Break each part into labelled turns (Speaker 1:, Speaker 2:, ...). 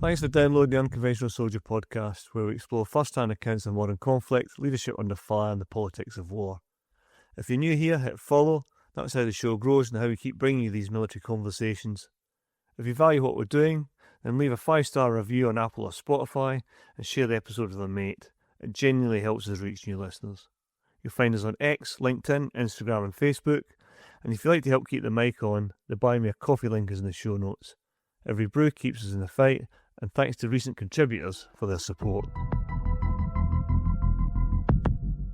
Speaker 1: Thanks for downloading the Unconventional Soldier podcast, where we explore first-hand accounts of modern conflict, leadership under fire, and the politics of war. If you're new here, hit follow. That's how the show grows and how we keep bringing you these military conversations. If you value what we're doing, then leave a 5-star review on Apple or Spotify and share the episode with a mate. It genuinely helps us reach new listeners. You'll find us on X, LinkedIn, Instagram and Facebook. And if you'd like to help keep the mic on, the Buy Me a Coffee link is in the show notes. Every brew keeps us in the fight, and thanks to recent contributors for their support.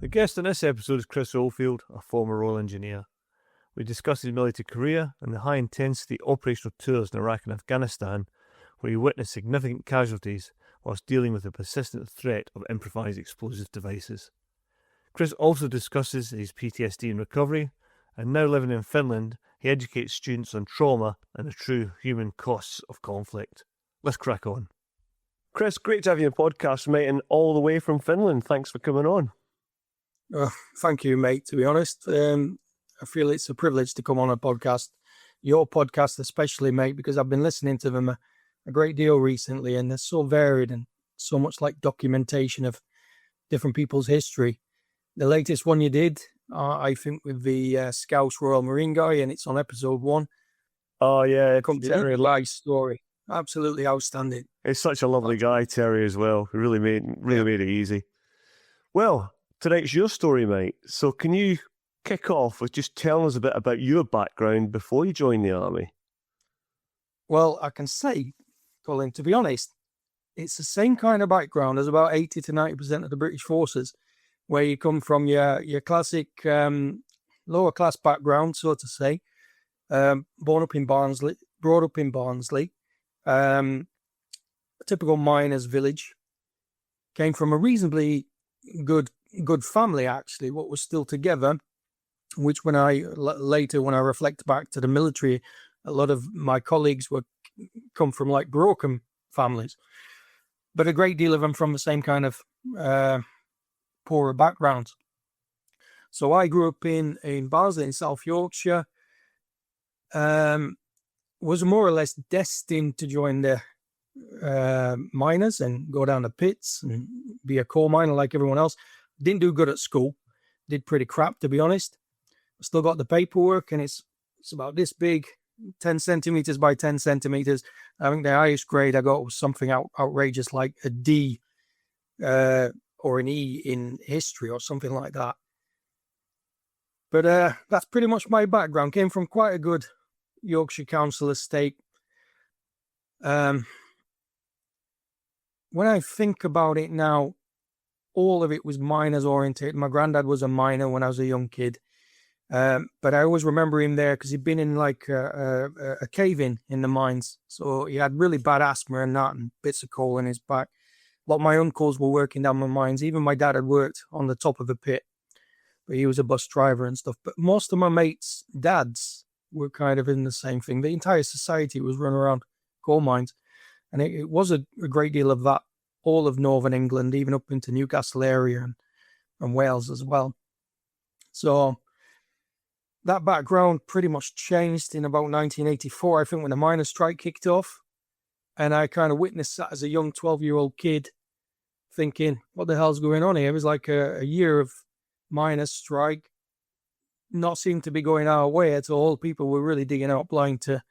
Speaker 1: The guest in this episode is Chris Oldfield, a former Royal Engineer. We discuss his military career and the high-intensity operational tours in Iraq and Afghanistan, where he witnessed significant casualties whilst dealing with the persistent threat of improvised explosive devices. Chris also discusses his PTSD and recovery, and now living in Finland, he educates students on trauma and the true human costs of conflict. Let's crack on. Chris, great to have you on the podcast, mate, and all the way from Finland. Thanks for coming on.
Speaker 2: Thank you, mate, to be honest. I feel it's a privilege to come on a podcast, your podcast especially, mate, because I've been listening to them a great deal recently, and they're so varied and so much like documentation of different people's history. The latest one you did, I think, with the Scouse Royal Marine guy, and it's on episode 1.
Speaker 1: Oh, yeah.
Speaker 2: Contemporary life story. Absolutely outstanding.
Speaker 1: He's such a lovely guy, Terry, as well. He really made it easy. Well, tonight's your story, mate. So can you kick off with just telling us a bit about your background before you joined the army?
Speaker 2: Well, I can say, Colin, to be honest, it's the same kind of background as about 80 to 90% of the British forces, where you come from your classic lower class background, so to say, brought up in Barnsley, a typical miner's village. Came from a reasonably good family, actually, what was still together, which when I reflect back to the military, a lot of my colleagues come from like broken families, but a great deal of them from the same kind of poorer backgrounds. So I grew up in Barnsley in South Yorkshire, was more or less destined to join the miners and go down the pits and be a coal miner like everyone else. Didn't do good at school, did pretty crap, to be honest. Still got the paperwork, and it's about this big, 10 centimeters by 10 centimeters. I think the highest grade I got was something outrageous like a D or an E in history or something like that. But that's pretty much my background. Came from quite a good Yorkshire council estate. When I think about it now, all of it was miners oriented. My granddad was a miner when I was a young kid. But I always remember him there because he'd been in like a cave-in the mines. So he had really bad asthma and that, and bits of coal in his back. A lot of my uncles were working down the mines. Even my dad had worked on the top of a pit, but he was a bus driver and stuff. But most of my mates' dads were kind of in the same thing. The entire society was run around coal mines. And it was a great deal of that, all of northern England, even up into Newcastle area and Wales as well. So that background pretty much changed in about 1984, I think, when the miners' strike kicked off. And I kind of witnessed that as a young 12-year-old kid, thinking, what the hell's going on here? It was like a year of miners' strike, not seemed to be going our way at all. People were really digging out blind to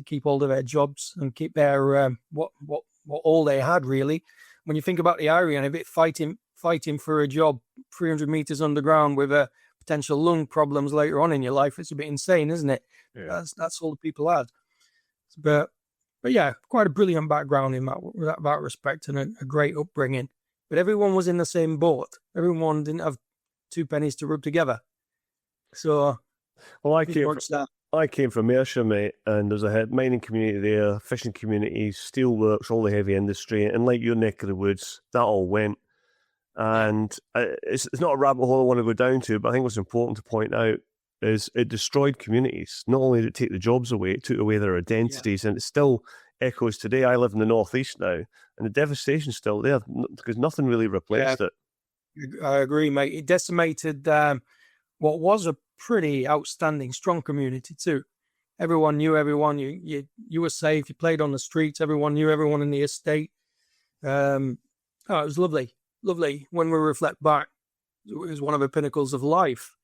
Speaker 2: keep hold of their jobs and keep their what all they had, really. When you think about the irony of it, fighting for a job 300 meters underground with potential lung problems later on in your life, it's a bit insane, isn't it? Yeah. That's all the people had. But yeah, quite a brilliant background in that respect, and a great upbringing. But everyone was in the same boat. Everyone didn't have 2 pennies to rub together. So,
Speaker 1: well, I came from Ayrshire, mate, and there's a mining community there, fishing communities, steelworks, all the heavy industry, and like your neck of the woods, that all went. And it's not a rabbit hole I want to go down to, but I think what's important to point out is it destroyed communities. Not only did it take the jobs away, it took away their identities, and it still echoes today. I live in the northeast now, and the devastation's still there because nothing really replaced it.
Speaker 2: I agree, mate. It decimated what was a pretty outstanding, strong community too. Everyone knew everyone. You were safe. You played on the streets. Everyone knew everyone in the estate. It was lovely. Lovely. When we reflect back, it was one of the pinnacles of life.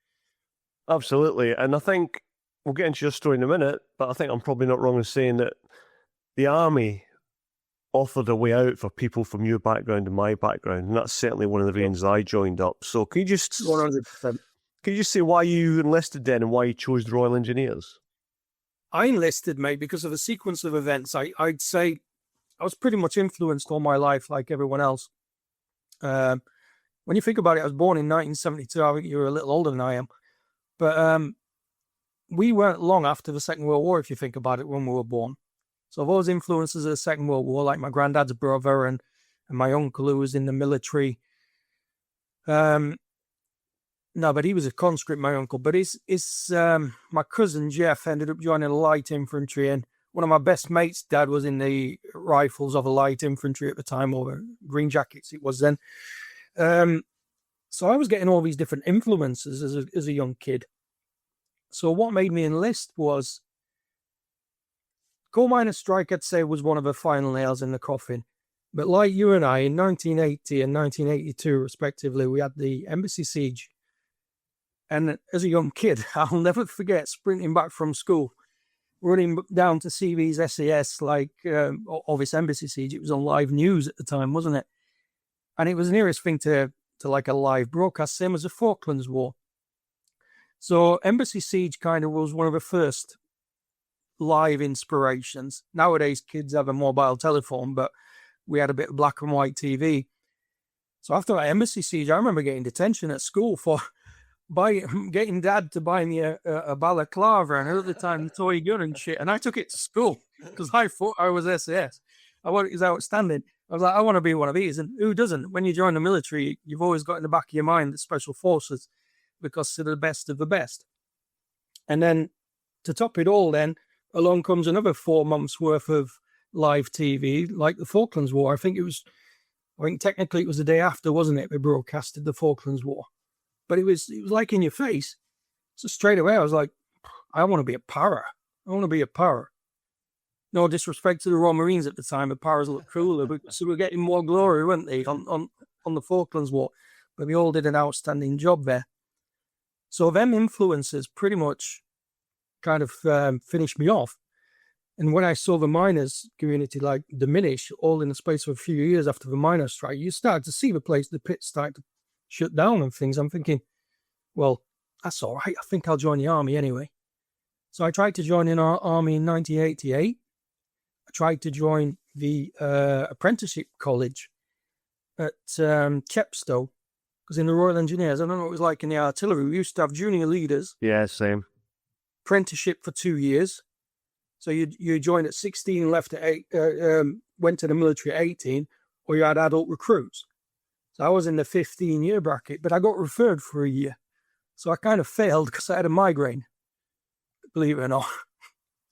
Speaker 1: Absolutely. And I think we'll get into your story in a minute, but I think I'm probably not wrong in saying that the army offered a way out for people from your background and my background, and that's certainly one of the reasons I joined up. So can you just
Speaker 2: 100%.
Speaker 1: Can you just say why you enlisted then and why you chose the Royal Engineers?
Speaker 2: I enlisted, mate, because of a sequence of events. I'd say I was pretty much influenced all my life, like everyone else. When you think about it, I was born in 1972. I think you were a little older than I am. But we weren't long after the Second World War, if you think about it, when we were born. So of all those influences of the Second World War, like my granddad's brother and my uncle who was in the military. No, but he was a conscript, my uncle. But my cousin Jeff ended up joining the light infantry, and one of my best mates' dad was in the rifles of the light infantry at the time, or Green Jackets it was then. So I was getting all these different influences as a young kid. So what made me enlist was coal miners' strike, I'd say, was one of the final nails in the coffin. But like you and I, in 1980 and 1982, respectively, we had the embassy siege. And as a young kid, I'll never forget sprinting back from school, running down to see these SAS, of this embassy siege. It was on live news at the time, wasn't it? And it was the nearest thing to like a live broadcast, same as the Falklands War. So embassy siege kind of was one of the first live inspirations. Nowadays, kids have a mobile telephone, but we had a bit of black and white TV. So after that embassy siege, I remember getting detention at school for getting dad to buy me a balaclava and at the time a toy gun and shit. And I took it to school because I thought I was SAS. I thought it was outstanding. I was like, I want to be one of these. And who doesn't? When you join the military, you've always got in the back of your mind the special forces because they're the best of the best. And then to top it all, then along comes another 4 months worth of live TV, like the Falklands War. I think technically it was the day after, wasn't it? They broadcasted the Falklands War. But it was like in your face. So straight away, I was like, I want to be a para. I want to be a para. No disrespect to the Royal Marines at the time, the paras looked cooler, but so we're getting more glory, weren't they, on the Falklands War. But we all did an outstanding job there. So them influences pretty much kind of finished me off. And when I saw the miners' community diminish all in the space of a few years after the miners' strike, you start to see the pits start to shut down and things. I'm thinking, well, that's all right. I think I'll join the army anyway. So I tried to join in our army in 1988. I tried to join the apprenticeship college at Chepstow, because in the Royal Engineers, I don't know what it was like in the artillery, we used to have junior leaders.
Speaker 1: Yeah, same.
Speaker 2: Apprenticeship for 2 years. So you joined at 16, left at 8, went to the military at 18, or you had adult recruits. So I was in the 15-year bracket, but I got referred for a year. So I kind of failed because I had a migraine. Believe it or not.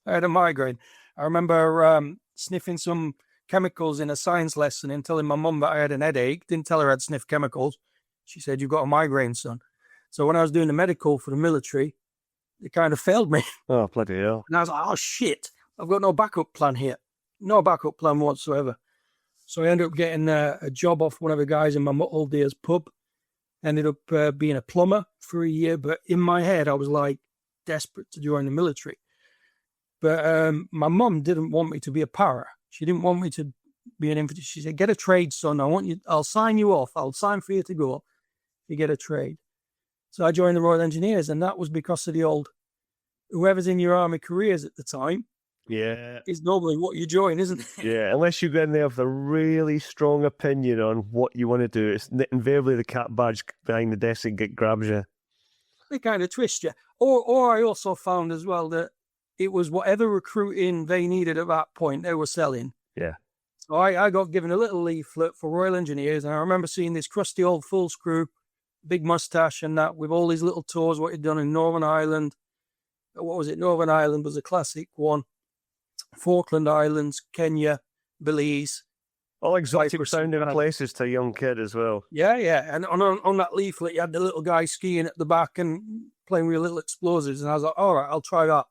Speaker 2: I had a migraine. I remember sniffing some chemicals in a science lesson and telling my mum that I had an headache. Didn't tell her I'd sniffed chemicals. She said, "You've got a migraine, son." So when I was doing the medical for the military, it kind of failed me.
Speaker 1: Oh, bloody hell.
Speaker 2: And I was like, oh, shit. I've got no backup plan here. No backup plan whatsoever. So I ended up getting a job off one of the guys in my old days pub. Ended up being a plumber for a year. But in my head, I was like desperate to join the military. But my mum didn't want me to be a para. She didn't want me to be an infantry. She said, "Get a trade, son. I'll sign you off. I'll sign for you to go if you get a trade." So I joined the Royal Engineers, and that was because of the old, whoever's in your army careers at the time.
Speaker 1: Yeah.
Speaker 2: Is normally what you join, isn't it?
Speaker 1: Yeah, unless you go in there with a really strong opinion on what you want to do. It's invariably the cap badge behind the desk that grabs you.
Speaker 2: They kind of twist you. Or I also found as well that it was whatever recruiting they needed at that point, they were selling.
Speaker 1: Yeah.
Speaker 2: So I got given a little leaflet for Royal Engineers, and I remember seeing this crusty old full screw, big mustache and that, with all these little tours, what he'd done in Northern Ireland. What was it? Northern Ireland was a classic one. Falkland Islands, Kenya, Belize.
Speaker 1: All exotic sounding places to a young kid as well.
Speaker 2: Yeah, yeah. And on that leaflet, you had the little guy skiing at the back and playing with little explosives. And I was like, all right, I'll try that.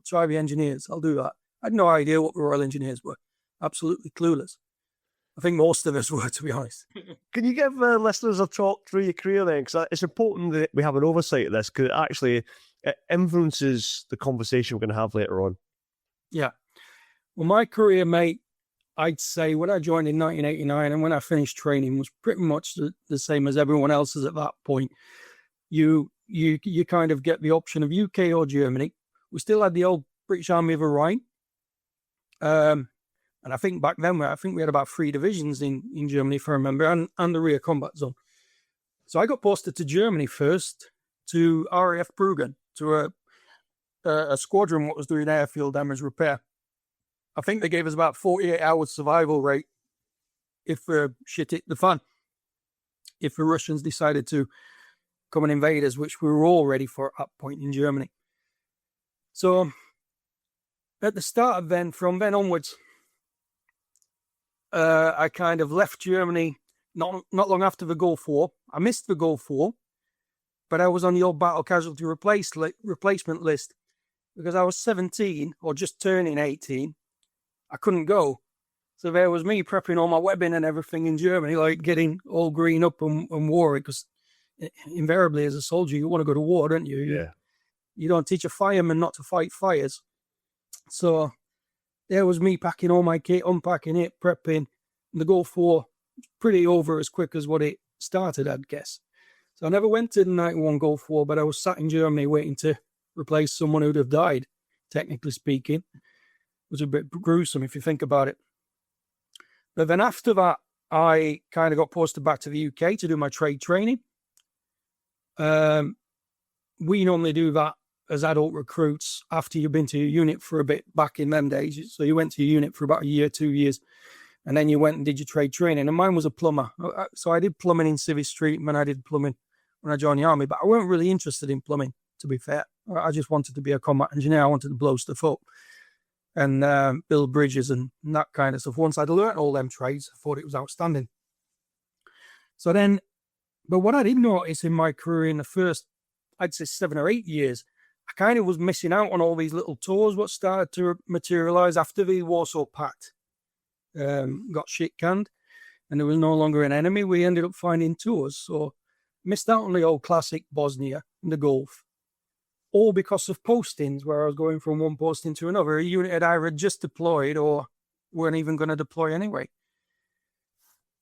Speaker 2: try the engineers. I'll do that. I had no idea what the Royal Engineers were. Absolutely clueless. I think most of us were, to be honest.
Speaker 1: Can you give listeners a talk through your career then? Because it's important that we have an oversight of this, because it influences the conversation we're going to have later on.
Speaker 2: Yeah. Well, my career, mate, I'd say when I joined in 1989 and when I finished training was pretty much the same as everyone else's at that point. You kind of get the option of UK or Germany. We still had the old British Army of the Rhine. And I think back then, we had about 3 divisions in Germany, if I remember, and the rear combat zone. So I got posted to Germany first, to RAF Bruggen, to a squadron what was doing airfield damage repair. I think they gave us about 48 hours survival rate if shit hit the fan. If the Russians decided to come and invade us, which we were all ready for at that point in Germany. So at the start of from then onwards, I kind of left Germany not long after the Gulf War. I missed the Gulf War, but I was on the old battle casualty replacement list because I was 17 or just turning 18. I couldn't go. So there was me prepping all my webbing and everything in Germany, like getting all green up and worried, because invariably as a soldier, you want to go to war, don't you?
Speaker 1: Yeah.
Speaker 2: You don't teach a fireman not to fight fires. So there was me packing all my kit, unpacking it, prepping. The Gulf War pretty over as quick as what it started, I'd guess. So I never went to the 91 Gulf War, but I was sat in Germany waiting to replace someone who'd have died, technically speaking. It was a bit gruesome if you think about it. But then after that, I kind of got posted back to the UK to do my trade training. We normally do that as adult recruits after you've been to your unit for a bit back in them days. So you went to your unit for about a year, 2 years, and then you went and did your trade training. And mine was a plumber. So I did plumbing in Civic Street, and I did plumbing when I joined the army, but I weren't really interested in plumbing, to be fair. I just wanted to be a combat engineer. I wanted to blow stuff up and build bridges and that kind of stuff. Once I'd learned all them trades, I thought it was outstanding. So then, but what I did notice in my career in the first, I'd say 7 or 8 years, I kind of was missing out on all these little tours what started to materialize after the Warsaw Pact got shit canned and there was no longer an enemy. We ended up finding tours. So missed out on the old classic Bosnia and the Gulf, all because of postings where I was going from one posting to another. A unit had either just deployed or weren't even going to deploy anyway.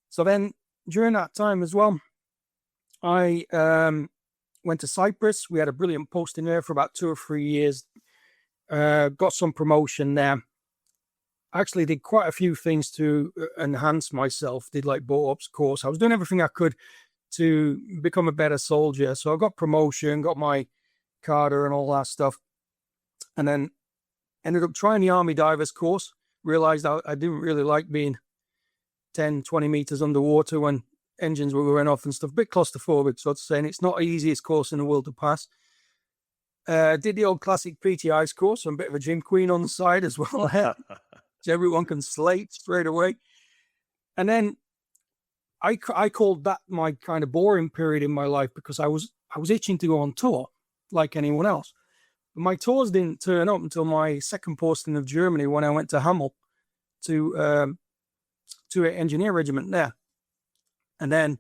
Speaker 2: So then during that time as well, I went to Cyprus. We had a brilliant posting there for about 2 or 3 years. Got some promotion there. Actually did quite a few things to enhance myself. Did like boat ops course. I was doing everything I could to become a better soldier. So I got promotion, got my Carter and all that stuff. And then ended up trying the Army Divers course. Realized I didn't really like being 10, 20 meters underwater when engines were going off and stuff. A bit claustrophobic, so to say. And it's not the easiest course in the world to pass. Did the old classic PTIs course. I'm a bit of a gym queen on the side as well. So everyone can slate straight away. And then I called that my kind of boring period in my life because I was itching to go on tour like anyone else. But my tours didn't turn up until my second posting of Germany when I went to Hamel to an engineer regiment there. And then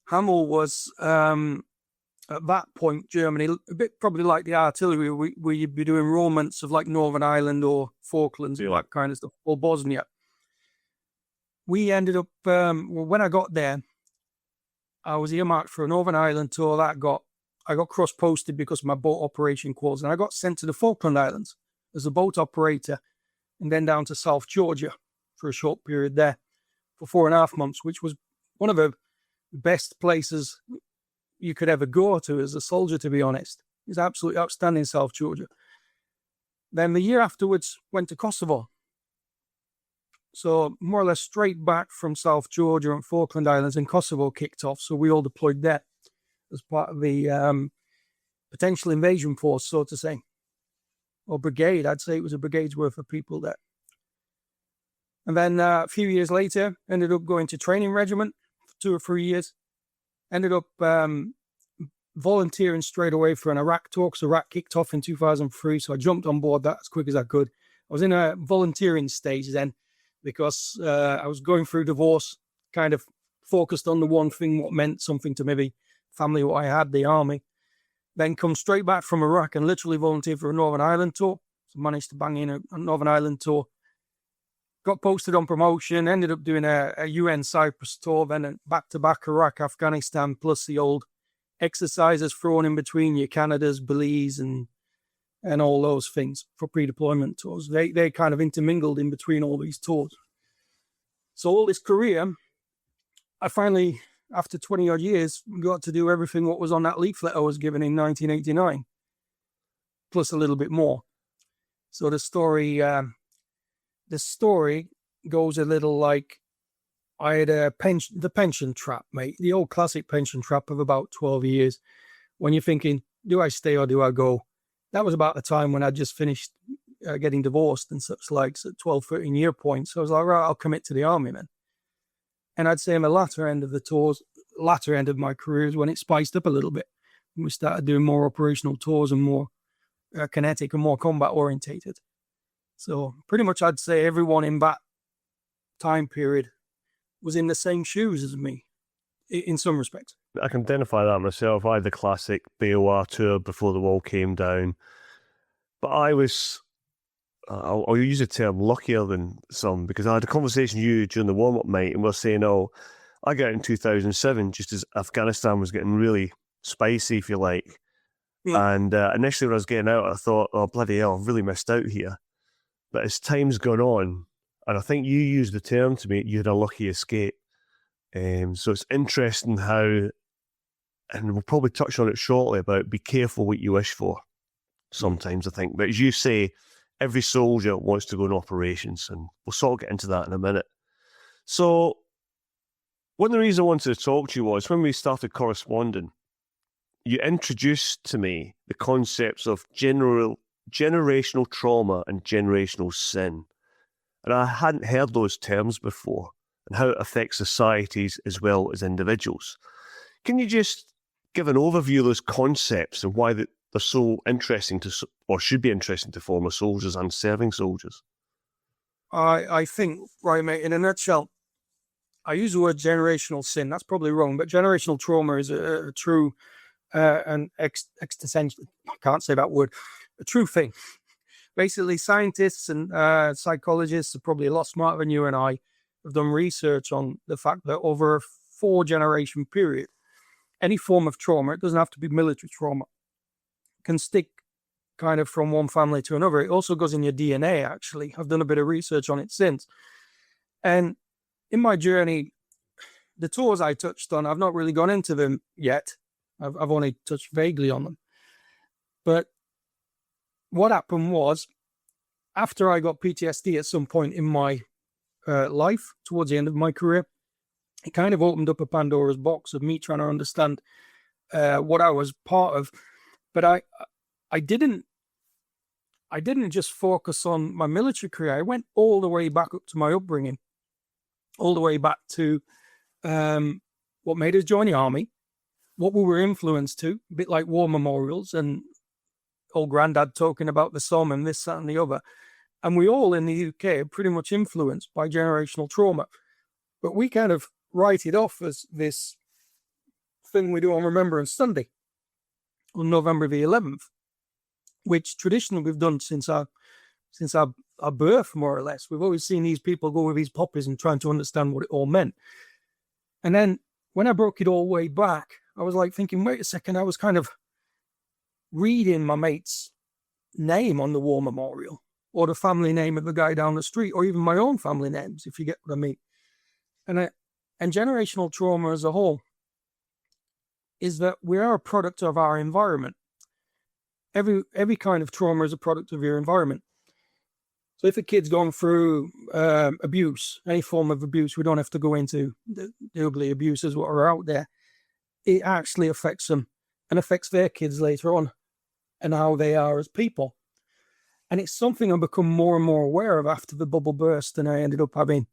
Speaker 2: Hamel was, at that point, Germany, a bit probably like the artillery, where you'd be doing enrollments of like Northern Ireland or Falklands, that kind of stuff, or Bosnia. We ended up, when I got there, I was earmarked for a Northern Ireland tour. I got cross-posted because of my boat operation calls, and I got sent to the Falkland Islands as a boat operator, and then down to South Georgia for a short period there for 4.5 months, which was one of the best places you could ever go to as a soldier, to be honest. It was absolutely outstanding, South Georgia. Then the year afterwards, went to Kosovo. So more or less straight back from South Georgia and Falkland Islands, and Kosovo kicked off. So we all deployed there as part of the potential invasion force, so to say. Or brigade, I'd say it was a brigade's worth of people there. And then a few years later, ended up going to training regiment for 2 or 3 years. Ended up volunteering straight away for an Iraq tour, because Iraq kicked off in 2003. So I jumped on board that as quick as I could. I was in a volunteering stage then because I was going through divorce, kind of focused on the one thing, what meant something to maybe family, what I had, the army. Then come straight back from Iraq and literally volunteered for a Northern Ireland tour. So managed to bang in a Northern Ireland tour. Got posted on promotion, ended up doing a UN Cyprus tour, then back-to-back Iraq, Afghanistan, plus the old exercises thrown in between your Canadas, Belize, and all those things for pre-deployment tours. They kind of intermingled in between all these tours. So all this career, I finally, after 20-odd years, got to do everything what was on that leaflet I was given in 1989, plus a little bit more. So the story goes a little like I had the pension trap, mate. The old classic pension trap of about 12 years. When you're thinking, do I stay or do I go? That was about the time when I just finished getting divorced and such like, at 12, 13 year point. So I was like, right, I'll commit to the army then. And I'd say in the latter end of my career is when it spiced up a little bit. And we started doing more operational tours and more kinetic and more combat orientated. So pretty much I'd say everyone in that time period was in the same shoes as me in some respects.
Speaker 1: I can identify that myself. I had the classic BOR tour before the wall came down. But I was, I'll use the term luckier than some, because I had a conversation with you during the warm-up, mate, and we were saying, I got in 2007 just as Afghanistan was getting really spicy, if you like. Yeah. And initially when I was getting out, I thought, oh, bloody hell, I've really missed out here. But as time's gone on, and I think you used the term to me, you had a lucky escape. So it's interesting how, and we'll probably touch on it shortly, about be careful what you wish for sometimes, I think. But as you say, every soldier wants to go in operations, and we'll sort of get into that in a minute. So one of the reasons I wanted to talk to you was when we started corresponding, you introduced to me the concepts of generational trauma and generational sin. And I hadn't heard those terms before, and how it affects societies as well as individuals. Can you just give an overview of those concepts and why they're so interesting to, or should be interesting to, former soldiers and serving soldiers?
Speaker 2: I think, right, mate, in a nutshell, I use the word generational sin. That's probably wrong, but generational trauma is a true and existential, I can't say that word, a true thing. Basically, scientists and psychologists are probably a lot smarter than you and I, have done research on the fact that over a 4-generation period, any form of trauma, it doesn't have to be military trauma, can stick kind of from one family to another. It also goes in your DNA, actually. I've done a bit of research on it since. And in my journey, the tours I touched on, I've not really gone into them yet. I've only touched vaguely on them. But what happened was, after I got PTSD at some point in my life, towards the end of my career, it kind of opened up a Pandora's box of me trying to understand what I was part of. But I didn't just focus on my military career. I went all the way back up to my upbringing, all the way back to what made us join the army, what we were influenced to, a bit like war memorials and old granddad talking about the Somme and this, that, and the other. And we all in the UK are pretty much influenced by generational trauma. But we kind of write it off as this thing we do on Remembrance Sunday on November the 11th, which traditionally we've done since our birth, more or less. We've always seen these people go with these poppies and trying to understand what it all meant. And then when I broke it all way back, I was like thinking, wait a second, I was kind of reading my mate's name on the war memorial, or the family name of the guy down the street, or even my own family names, if you get what I mean. And generational trauma as a whole is that we are a product of our environment. Every kind of trauma is a product of your environment. So if a kid's gone through abuse, any form of abuse, we don't have to go into the ugly abuses what are out there. It actually affects them and affects their kids later on and how they are as people. And it's something I've become more and more aware of after the bubble burst, and I ended up having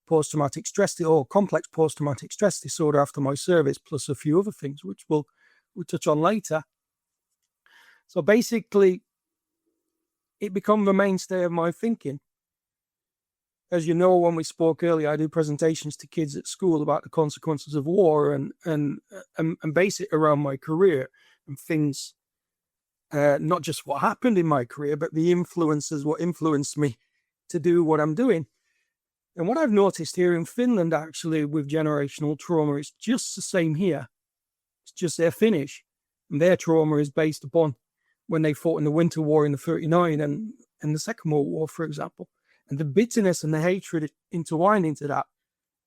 Speaker 2: complex post-traumatic stress disorder after my service, plus a few other things, which we'll we'll touch on later. So basically, it became the mainstay of my thinking. As you know, when we spoke earlier, I do presentations to kids at school about the consequences of war and base it around my career and things, not just what happened in my career, but the influences, what influenced me to do what I'm doing. And what I've noticed here in Finland, actually, with generational trauma, is just the same here. It's just their finish. And their trauma is based upon when they fought in the Winter War in the 39 and the Second World War, for example. And the bitterness and the hatred intertwined into that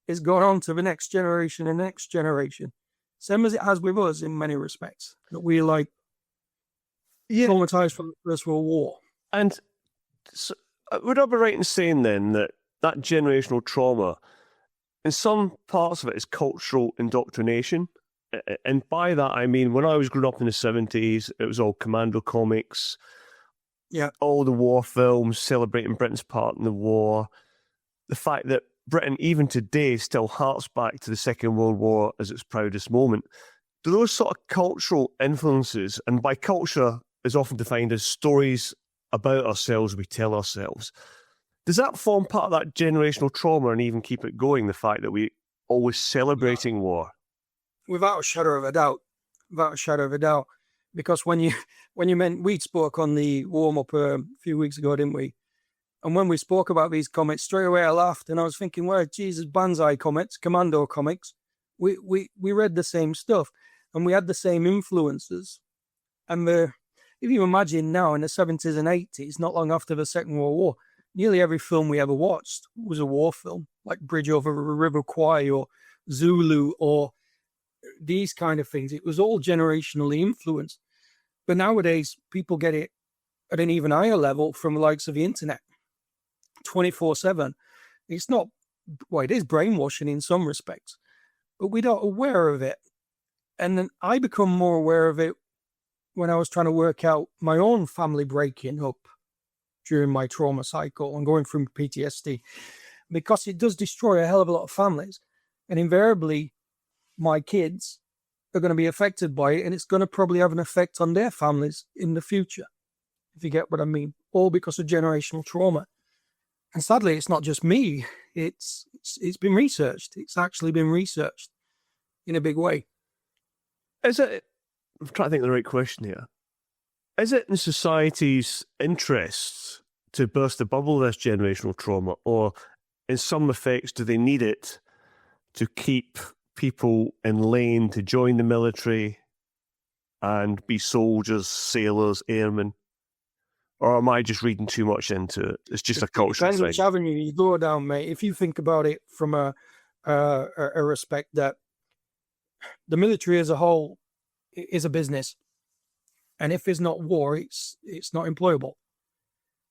Speaker 2: is gone on to the next generation and next generation. Same as it has with us in many respects. That we're like traumatized from the First World War.
Speaker 1: And so, would I be right in saying then that generational trauma, in some parts of it, is cultural indoctrination? And by that, I mean, when I was growing up in the 70s, it was all commando comics.
Speaker 2: Yeah.
Speaker 1: All the war films celebrating Britain's part in the war. The fact that Britain, even today, still harks back to the Second World War as its proudest moment. Do those sort of cultural influences, and by culture is often defined as stories about ourselves we tell ourselves, does that form part of that generational trauma and even keep it going, the fact that we always celebrating war?
Speaker 2: Without a shadow of a doubt. Without a shadow of a doubt. Because when you we spoke on the warm-up a few weeks ago, didn't we? And when we spoke about these comics, straight away I laughed and I was thinking, well, Jesus, Banzai comics, Commando comics, we read the same stuff and we had the same influences. And if you imagine now in the 70s and 80s, not long after the Second World War, nearly every film we ever watched was a war film, like Bridge Over the River Kwai or Zulu or these kind of things. It was all generationally influenced. But nowadays, people get it at an even higher level from the likes of the internet, 24/7. It's not, well, it is brainwashing in some respects, but we're not aware of it. And then I become more aware of it when I was trying to work out my own family breaking up during my trauma cycle and going through PTSD, because it does destroy a hell of a lot of families. And invariably, my kids are going to be affected by it, and it's going to probably have an effect on their families in the future, if you get what I mean, all because of generational trauma. And sadly, it's not just me. It's been researched. It's actually been researched in a big way.
Speaker 1: Is it, I'm trying to think of the right question here, is it in society's interests to burst the bubble of this generational trauma, or in some effects, do they need it to keep people in lane to join the military and be soldiers, sailors, airmen? Or am I just reading too much into it? It's just a cultural thing.
Speaker 2: Depends which avenue you go down, mate. If you think about it from a respect that the military as a whole is a business, and if there's not war, it's not employable.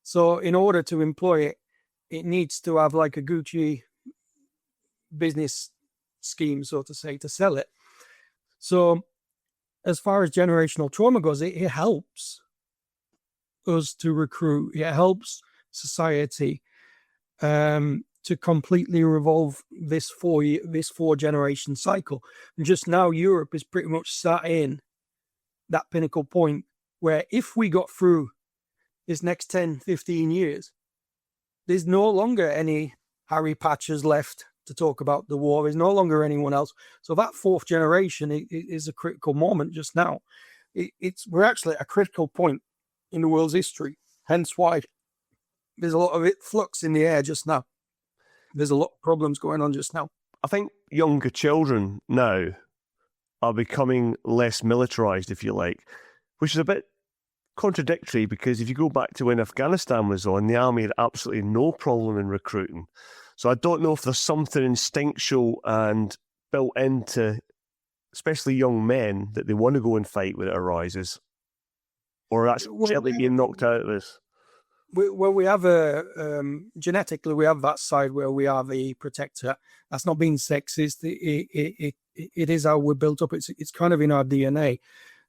Speaker 2: So in order to employ it, it needs to have like a Gucci business scheme, so to say, to sell it. So as far as generational trauma goes, it helps us to recruit. It helps society to completely revolve this four generation cycle. And just now Europe is pretty much sat in that pinnacle point where if we got through this next 10, 15 years, there's no longer any Harry Patchers left to talk about the war. There's no longer anyone else. So that fourth generation is a critical moment just now. We're actually at a critical point in the world's history. Hence why there's a lot of flux in the air just now. There's a lot of problems going on just now.
Speaker 1: I think younger children now are becoming less militarized, if you like, which is a bit contradictory, because if you go back to when Afghanistan was on, the army had absolutely no problem in recruiting. So I don't know if there's something instinctual and built into, especially young men, that they want to go and fight when it arises, or that's gently being knocked out of us.
Speaker 2: Well, we have genetically, we have that side where we are the protector. That's not being sexist. It is how we're built up. It's kind of in our DNA.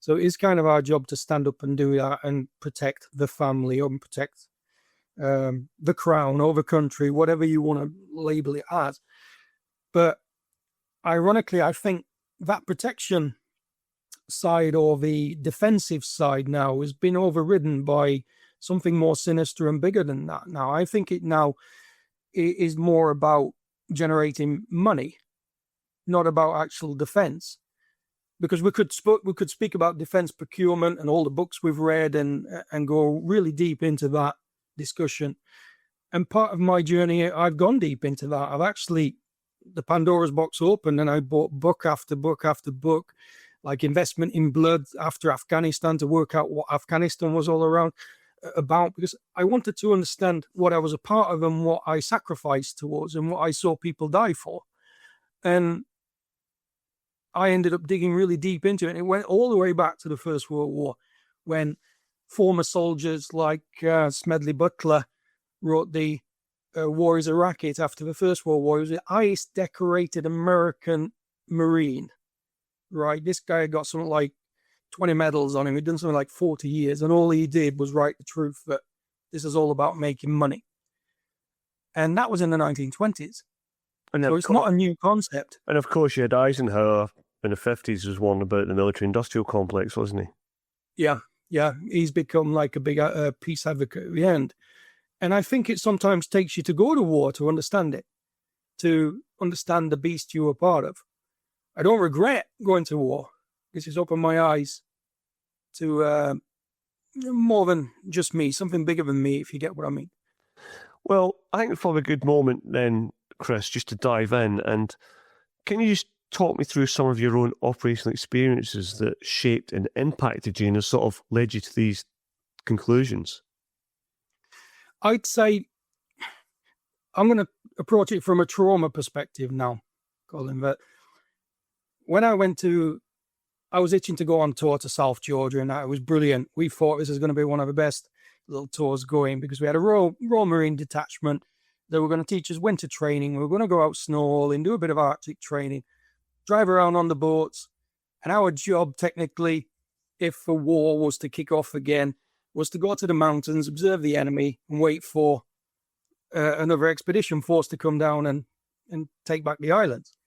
Speaker 2: So it's kind of our job to stand up and do that and protect the family or protect the crown or the country, whatever you want to label it as. But ironically, I think that protection side or the defensive side now has been overridden by something more sinister and bigger than that. Now, I think it now is more about generating money, not about actual defense. Because we could speak about defense procurement and all the books we've read and go really deep into that discussion. And part of my journey, I've gone deep into that. I've actually, the Pandora's box opened and I bought book after book after book, like Investment in Blood after Afghanistan, to work out what Afghanistan was all about, because I wanted to understand what I was a part of and what I sacrificed towards and what I saw people die for. And I ended up digging really deep into it. And it went all the way back to the First World War, when former soldiers like Smedley Butler wrote the War is a Racket after the First World War. He was the highest decorated American Marine, right? This guy got something like 20 medals on him. He'd done something like 40 years, and all he did was write the truth that this is all about making money. And that was in the 1920s. And so it's not a new concept.
Speaker 1: And of course, you had Eisenhower in the 50s was one about the military-industrial complex, wasn't he?
Speaker 2: Yeah. He's become like a big peace advocate at the end. And I think it sometimes takes you to go to war to understand it, to understand the beast you were part of. I don't regret going to war. This has opened my eyes to more than just me, something bigger than me, if you get what I mean.
Speaker 1: Well, I think it's probably a good moment then, Chris, just to dive in. And can you just talk me through some of your own operational experiences that shaped and impacted you and sort of led you to these conclusions?
Speaker 2: I'd say I'm going to approach it from a trauma perspective now, Colin. But when I was itching to go on tour to South Georgia, and that was brilliant. We thought this was going to be one of the best little tours going, because we had a Royal Marine detachment. They were going to teach us winter training. We were going to go out snowballing, do a bit of Arctic training, drive around on the boats. And our job, technically, if a war was to kick off again, was to go to the mountains, observe the enemy, and wait for another expedition force to come down and take back the islands.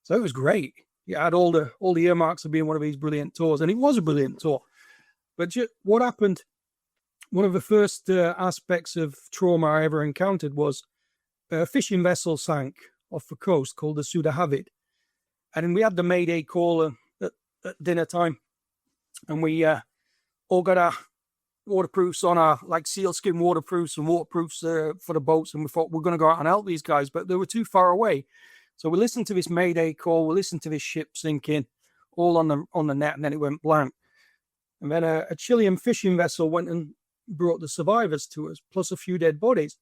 Speaker 2: So it was great. You had all the earmarks of being one of these brilliant tours, and it was a brilliant tour. But what happened? One of the first aspects of trauma I ever encountered was a fishing vessel sank off the coast called the Sudahavid. And we had the Mayday call at dinner time. And we all got our waterproofs on, our like sealskin waterproofs and waterproofs for the boats. And we thought we're going to go out and help these guys, but they were too far away. So we listened to this Mayday call. We listened to this ship sinking all on the net, and then it went blank. And then a Chilean fishing vessel went and brought the survivors to us, plus a few dead bodies.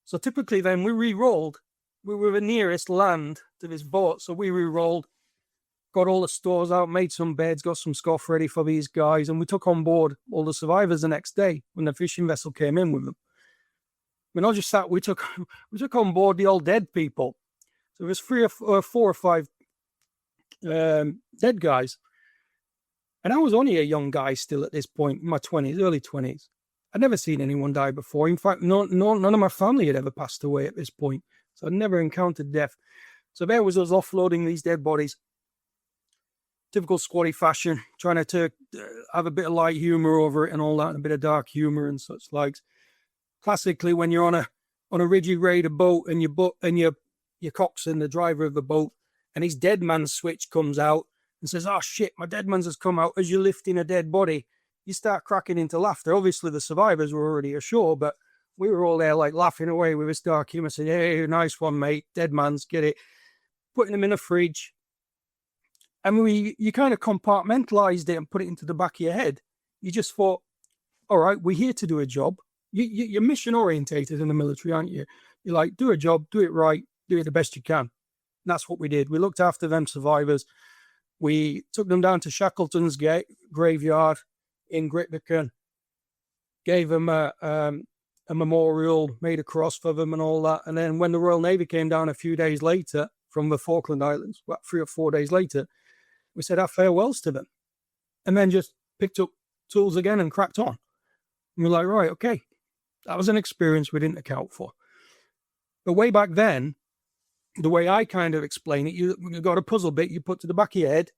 Speaker 2: So typically then we re-rolled. We were the nearest land to this boat, so we re-rolled, got all the stores out, made some beds, got some scoff ready for these guys, and we took on board all the survivors the next day when the fishing vessel came in with them. We're not just that, we took on board the all dead people. So there was 4 or 5 dead guys. And I was only a young guy still at this point, in my 20s, early 20s. I'd never seen anyone die before. In fact, none of my family had ever passed away at this point. So I'd never encountered death. So there was us offloading these dead bodies. Typical squatty fashion, trying to have a bit of light humor over it and all that, and a bit of dark humor and such likes. Classically, when you're on a rigid raider boat and your coxswain, the driver of the boat, and his dead man's switch comes out and says, "Oh shit, my dead man's has come out," as you're lifting a dead body, you start cracking into laughter. Obviously, the survivors were already ashore, but we were all there like laughing away with this dark humor, saying, "Hey, nice one, mate. Dead man's, get it." Putting them in a fridge. And you kind of compartmentalized it and put it into the back of your head. You just thought, all right, we're here to do a job. You're mission orientated in the military, aren't you? You're like, do a job, do it right, do it the best you can. And that's what we did. We looked after them survivors. We took them down to Shackleton's graveyard in Grytviken, gave them a memorial, made a cross for them and all that. And then when the Royal Navy came down a few days later from the Falkland Islands, about 3 or 4 days later, we said our farewells to them. And then just picked up tools again and cracked on. And we're like, right, okay. That was an experience we didn't account for. But way back then, the way I kind of explain it, you got a puzzle bit you put to the back of your head.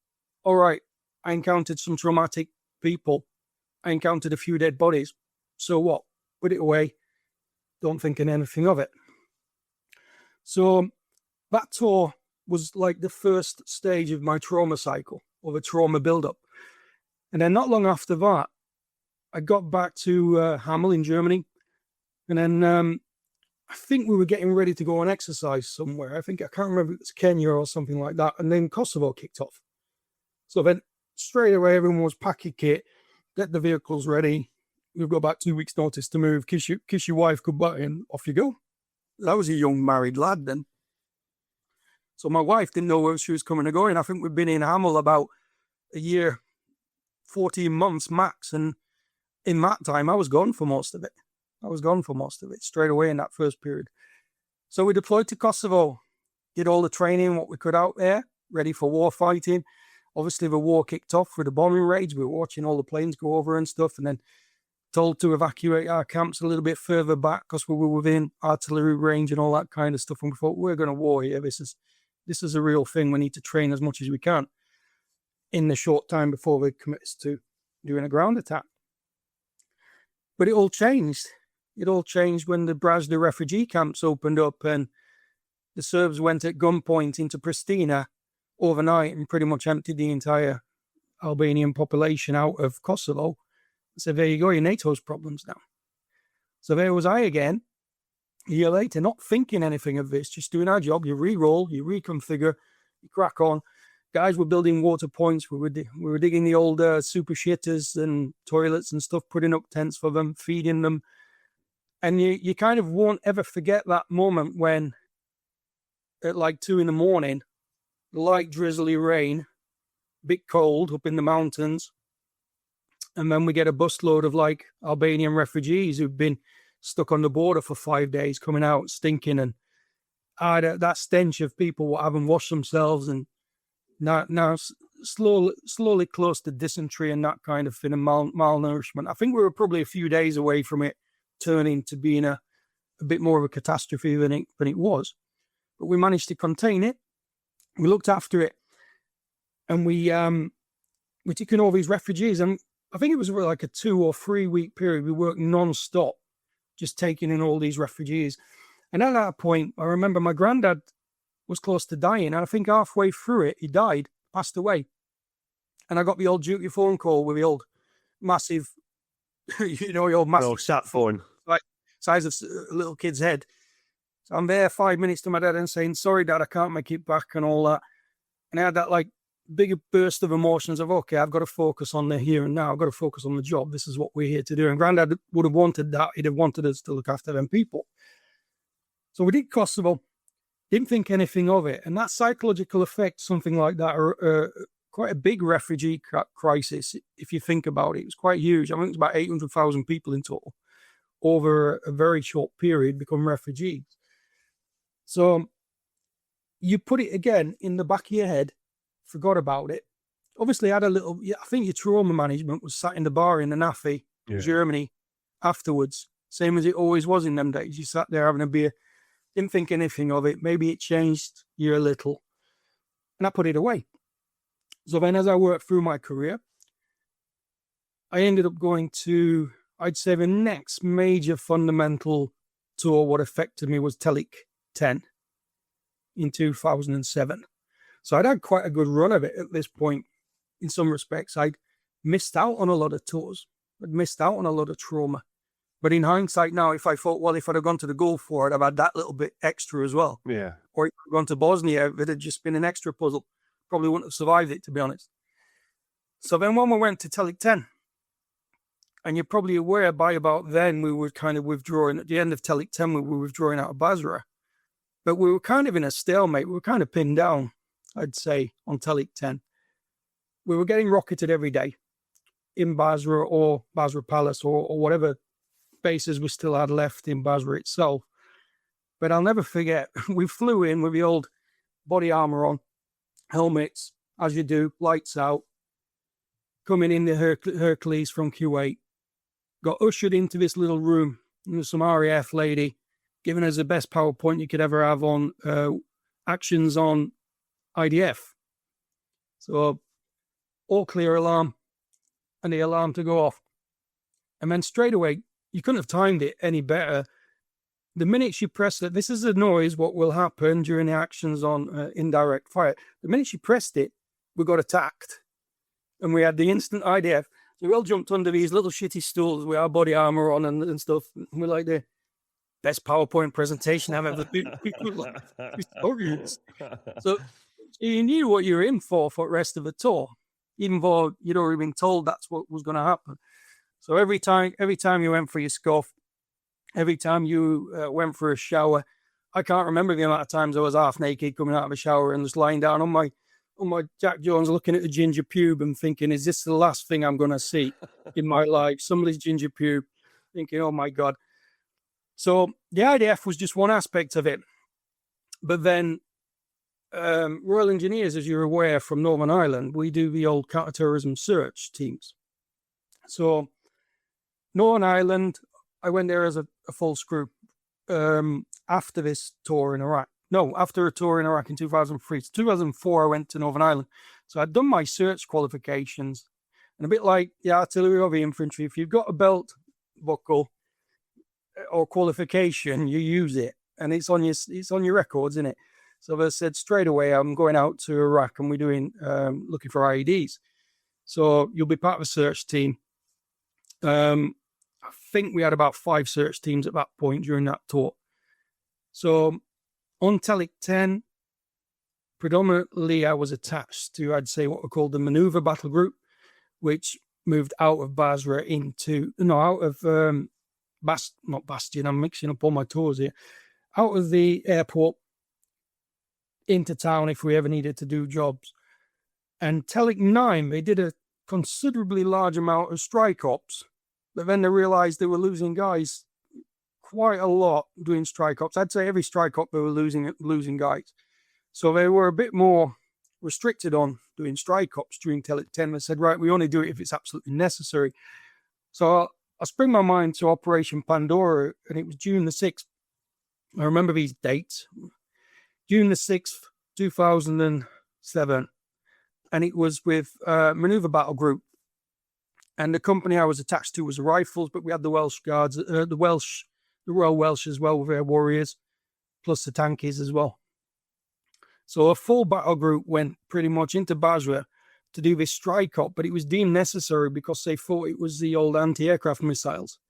Speaker 2: all right, I encountered some traumatic people. I encountered a few dead bodies. So what? Put it away. Don't think anything of it. So that tour was like the first stage of my trauma cycle, or the trauma buildup. And then not long after that, I got back to Hamel in Germany. And then I think we were getting ready to go on exercise somewhere. I can't remember if it was Kenya or something like that. And then Kosovo kicked off. So then straight away, everyone was packing kit, get the vehicles ready. We've got about 2 weeks' notice to move. Kiss your wife goodbye, and off you go. I was a young married lad then. So my wife didn't know where she was coming or going. I think we'd been in Hamel about a year, 14 months max. And in that time, I was gone for most of it. Straight away in that first period. So we deployed to Kosovo, did all the training, what we could out there, ready for war fighting. Obviously, the war kicked off with the bombing raids. We were watching all the planes go over and stuff, and then told to evacuate our camps a little bit further back because we were within artillery range and all that kind of stuff. And we thought, we're going to war here. This is a real thing. We need to train as much as we can in the short time before we commit to doing a ground attack. But it all changed. It all changed when the Brazda refugee camps opened up and the Serbs went at gunpoint into Pristina overnight and pretty much emptied the entire Albanian population out of Kosovo. So there you go, your NATO's problems now. So there was I again, a year later, not thinking anything of this, just doing our job. You re-roll, you reconfigure, you crack on. Guys were building water points. We were digging the old super shitters and toilets and stuff, putting up tents for them, feeding them. And you kind of won't ever forget that moment when at like 2 a.m, light drizzly rain, bit cold up in the mountains. And then we get a busload of like Albanian refugees who've been stuck on the border for 5 days coming out stinking. And that stench of people who haven't washed themselves and now slowly close to dysentery and that kind of thing and malnourishment. I think we were probably a few days away from it turning to being a bit more of a catastrophe than it was. But we managed to contain it. We looked after it. And we took in all these refugees. And I think it was like a 2 or 3 week period. We worked non-stop, just taking in all these refugees. And at that point, I remember my granddad was close to dying. And I think halfway through it, he died, passed away. And I got the old duty phone call with the old massive, the old massive...
Speaker 1: No, sat phone.
Speaker 2: Like size of a little kid's head. So I'm there 5 minutes to my dad and saying, sorry, Dad, I can't make it back and all that. And I had that like bigger burst of emotions of, okay, I've got to focus on the here and now. I've got to focus on the job. This is what we're here to do. And Granddad would have wanted that. He'd have wanted us to look after them people. So we did Kosovo. Didn't think anything of it. And that psychological effect, something like that, quite a big refugee crisis, if you think about it. It was quite huge. I think it's about 800,000 people in total over a very short period become refugees. So you put it again in the back of your head, forgot about it. Obviously, I think your trauma management was sat in the bar in the NAFI, Germany, afterwards. Same as it always was in them days. You sat there having a beer, didn't think anything of it. Maybe it changed you a little. And I put it away. So then as I worked through my career, I ended up going to, I'd say the next major fundamental tour, what affected me was Telic 10 in 2007. So I'd had quite a good run of it at this point. In some respects, I'd missed out on a lot of tours. I'd missed out on a lot of trauma. But in hindsight now, if I thought, well, if I'd have gone to the Gulf War, I'd have had that little bit extra as well.
Speaker 1: Yeah.
Speaker 2: Or if I'd gone to Bosnia, it had just been an extra puzzle. Probably wouldn't have survived it, to be honest. So then when we went to Telic 10, and you're probably aware by about then we were kind of withdrawing. At the end of Telic 10, we were withdrawing out of Basra. But we were kind of in a stalemate. We were kind of pinned down, I'd say, on Telic 10. We were getting rocketed every day in Basra or Basra Palace or whatever bases we still had left in Basra itself. But I'll never forget, we flew in with the old body armor on, helmets, as you do, lights out, coming in the Hercules from Kuwait, got ushered into this little room, and there was some RAF lady giving us the best PowerPoint you could ever have on actions on IDF. So all clear alarm, and the alarm to go off. And then straight away, you couldn't have timed it any better. The minute she pressed it, this is a noise, what will happen during the actions on indirect fire. The minute she pressed it, we got attacked. And we had the instant IDF. So we all jumped under these little shitty stools with our body armor on and stuff. And we're like the best PowerPoint presentation I've ever been. So you knew what you were in for the rest of the tour, even though you'd already been told that's what was going to happen. So every time you went for your scuff, every time you went for a shower, I can't remember the amount of times I was half naked coming out of a shower and just lying down on my Jack Jones, looking at the ginger pube and thinking, is this the last thing I'm going to see in my life? Somebody's ginger pube, thinking, oh my God. So the IDF was just one aspect of it. But then Royal Engineers, as you're aware, from Northern Ireland, we do the old counter-terrorism search teams. So Northern Ireland, I went there as a full screw after this tour in Iraq. No, after a tour in Iraq in 2003. So 2004, I went to Northern Ireland. So I'd done my search qualifications. And a bit like the artillery or the infantry, if you've got a belt buckle or qualification, you use it. And it's on your records, isn't it? So they said straight away, I'm going out to Iraq and we're doing looking for IEDs. So you'll be part of a search team. I think we had about 5 search teams at that point during that tour. So on Telic 10, predominantly I was attached to, I'd say, what we called the Maneuver Battle Group, which moved out of Basra not Bastion, I'm mixing up all my tours here, out of the airport into town if we ever needed to do jobs. And Telic 9, they did a considerably large amount of strike ops, but then they realized they were losing guys quite a lot doing strike ops. I'd say every strike op they were losing guys. So they were a bit more restricted on doing strike ops during Telic 10. They said, right, we only do it if it's absolutely necessary. So I spring my mind to Operation Pandora, and it was June the 6th. I remember these dates. June the 6th, 2007. And it was with Maneuver Battle Group. And the company I was attached to was the Rifles, but we had the Welsh Guards, the Royal Welsh as well with their warriors, plus the tankies as well. So a full battle group went pretty much into Basra to do this strike op, but it was deemed necessary because they thought it was the old anti-aircraft missiles.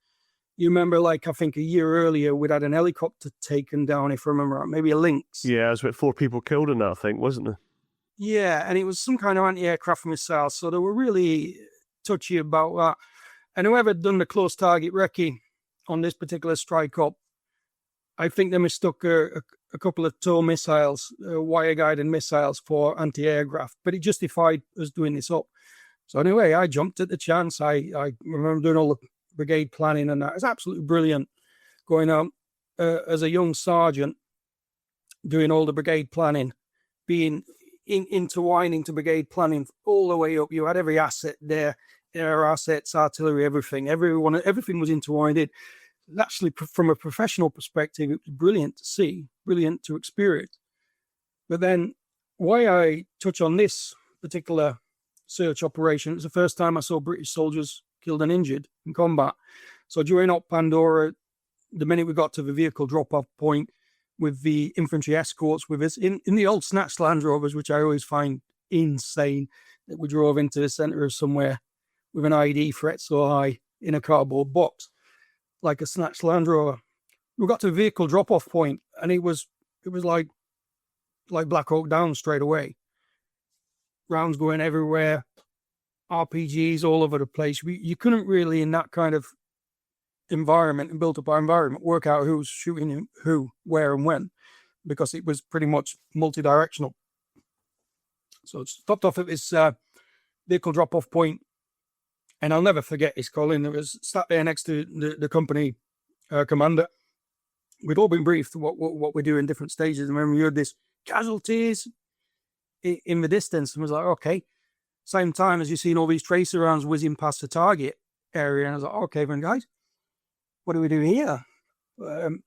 Speaker 2: You remember, like, I think a year earlier, we'd had an helicopter taken down, if I remember right, maybe a Lynx.
Speaker 1: Yeah, there was about 4 people killed in that, I think, wasn't there?
Speaker 2: Yeah, and it was some kind of anti-aircraft missile, so they were really touchy about that. And whoever had done the close target recce on this particular strike op, I think they mistook a couple of TOW missiles, wire-guided missiles for anti-aircraft, but it justified us doing this up. So anyway, I jumped at the chance. I remember doing all the brigade planning, and that was absolutely brilliant. Going out as a young sergeant, doing all the brigade planning, being intertwining to brigade planning all the way up. You had every asset there, air assets, artillery, everything. Everything was intertwined in. Actually, from a professional perspective, it was brilliant to see, brilliant to experience. But then, why I touch on this particular search operation, it was the first time I saw British soldiers killed and injured in combat. So during Op Pandora, the minute we got to the vehicle drop-off point with the infantry escorts with us, in the old snatched Land Rovers, which I always find insane, that we drove into the centre of somewhere with an ID threat so high in a cardboard box, like a snatched Land Rover. We got to the vehicle drop-off point, and it was like Black Hawk Down straight away. Rounds going everywhere, RPGs all over the place. You couldn't really, in that kind of environment and built-up environment, work out who was shooting who, where, and when, because it was pretty much multi-directional. So it stopped off at this vehicle drop-off point, and I'll never forget his calling. There was sat there next to the company commander. We'd all been briefed what we do in different stages. And when we heard this casualties in the distance, and was like, okay. Same time as you've seen all these tracer rounds whizzing past the target area, and I was like, okay, then guys, what do we do here? And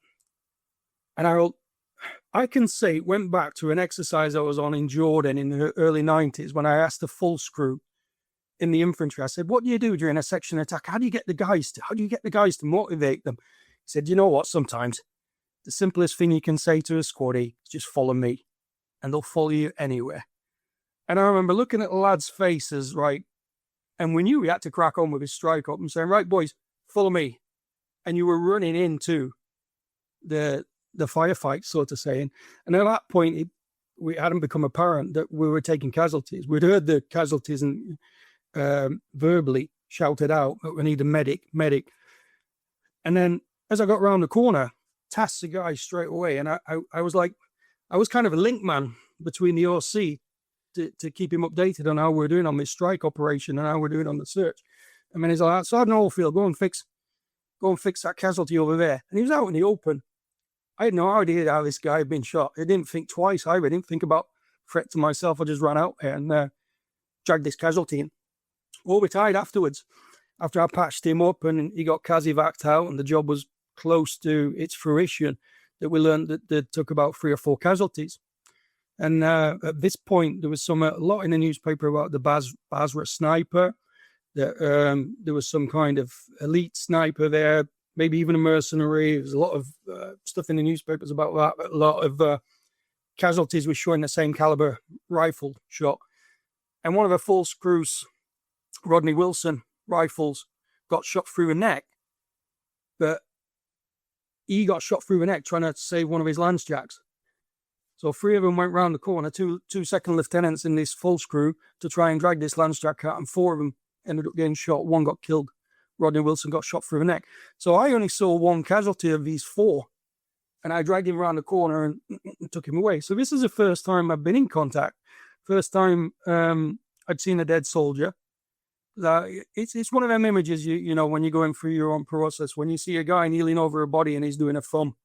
Speaker 2: I can say it went back to an exercise I was on in Jordan in the early 90s when I asked the full screw in the infantry. I said, what do you do during a section attack? How do you get the guys to motivate them? He said, you know what? Sometimes the simplest thing you can say to a squaddy is just follow me, and they'll follow you anywhere. And I remember looking at the lads' faces, right? And we knew we had to crack on with his strike up and saying, right, boys, follow me. And you were running into the firefight, so to say. And at that point, we hadn't become apparent that we were taking casualties. We'd heard the casualties and verbally shouted out that we need a medic. And then as I got around the corner, tasked the guy straight away. And I was like, I was kind of a link man between the OC to keep him updated on how we're doing on this strike operation and how we're doing on the search. I mean, he's like, Sergeant Oldfield, go and fix that casualty over there. And he was out in the open. I had no idea how this guy had been shot. I didn't think twice. I didn't think about threat to myself. I just ran out there and dragged this casualty in. Well, we tied afterwards. After I patched him up and he got casevaced out and the job was close to its fruition, that we learned that they took about 3 or 4 casualties. And at this point, there was a lot in the newspaper about the Basra sniper, that there was some kind of elite sniper there, maybe even a mercenary. There's a lot of stuff in the newspapers about that. A lot of casualties were showing the same caliber rifle shot. And one of the full screws, Rodney Wilson rifles, got shot through the neck. But he got shot through the neck trying to save one of his lance jacks. So 3 of them went round the corner, two second lieutenants in this full screw to try and drag this lance jack out, and 4 of them ended up getting shot. 1 got killed. Rodney Wilson got shot through the neck. So I only saw 1 casualty of these 4, and I dragged him around the corner and took him away. So this is the first time I've been in contact. First time I'd seen a dead soldier. It's one of them images, you know, when you're going through your own process, when you see a guy kneeling over a body and he's doing a thumb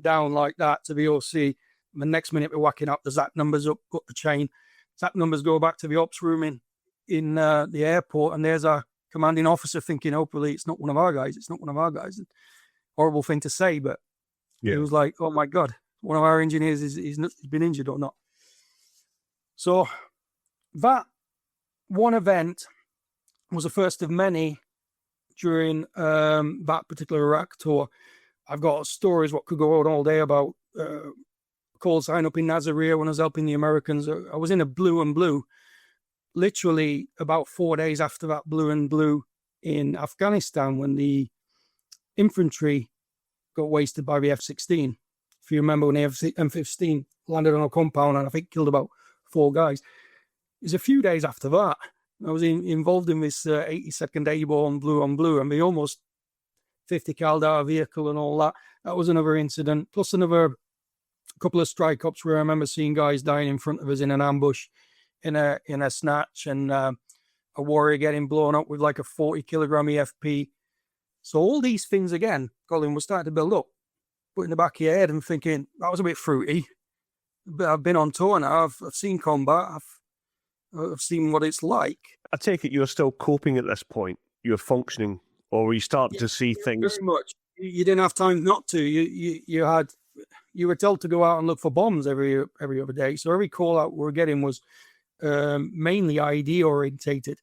Speaker 2: down like that to the OC, the next minute we're whacking up the ZAC numbers up, cut the chain. ZAC numbers go back to the ops room in the airport, and there's our commanding officer thinking, hopefully it's not one of our guys. It's not one of our guys. Horrible thing to say, but It was like, oh my God, one of our engineers he's been injured or not. So that one event was the first of many during that particular Iraq tour. I've got stories what could go on all day about call sign up in Nazaré when I was helping the Americans. I was in a blue and blue, literally about 4 days after that blue and blue in Afghanistan, when the infantry got wasted by the F-16. If you remember, when the F-15 landed on a compound and I think killed about 4 guys. It was a few days after that. I was involved in this 82nd Airborne blue on blue, and the almost 50 Caldar vehicle and all that. That was another incident, plus another couple of strike ops where I remember seeing guys dying in front of us in an ambush, in a snatch, and a warrior getting blown up with like a 40 kilogram EFP. So all these things again, Colin, was starting to build up. But in the back of your head, I'm thinking, that was a bit fruity. But I've been on tour now. I've seen combat. I've seen what it's like.
Speaker 1: I take it you're still coping at this point. You're functioning, or were you starting to see things?
Speaker 2: Very much. You didn't have time not to. You were told to go out and look for bombs every other day. So every call out we were getting was mainly ID orientated.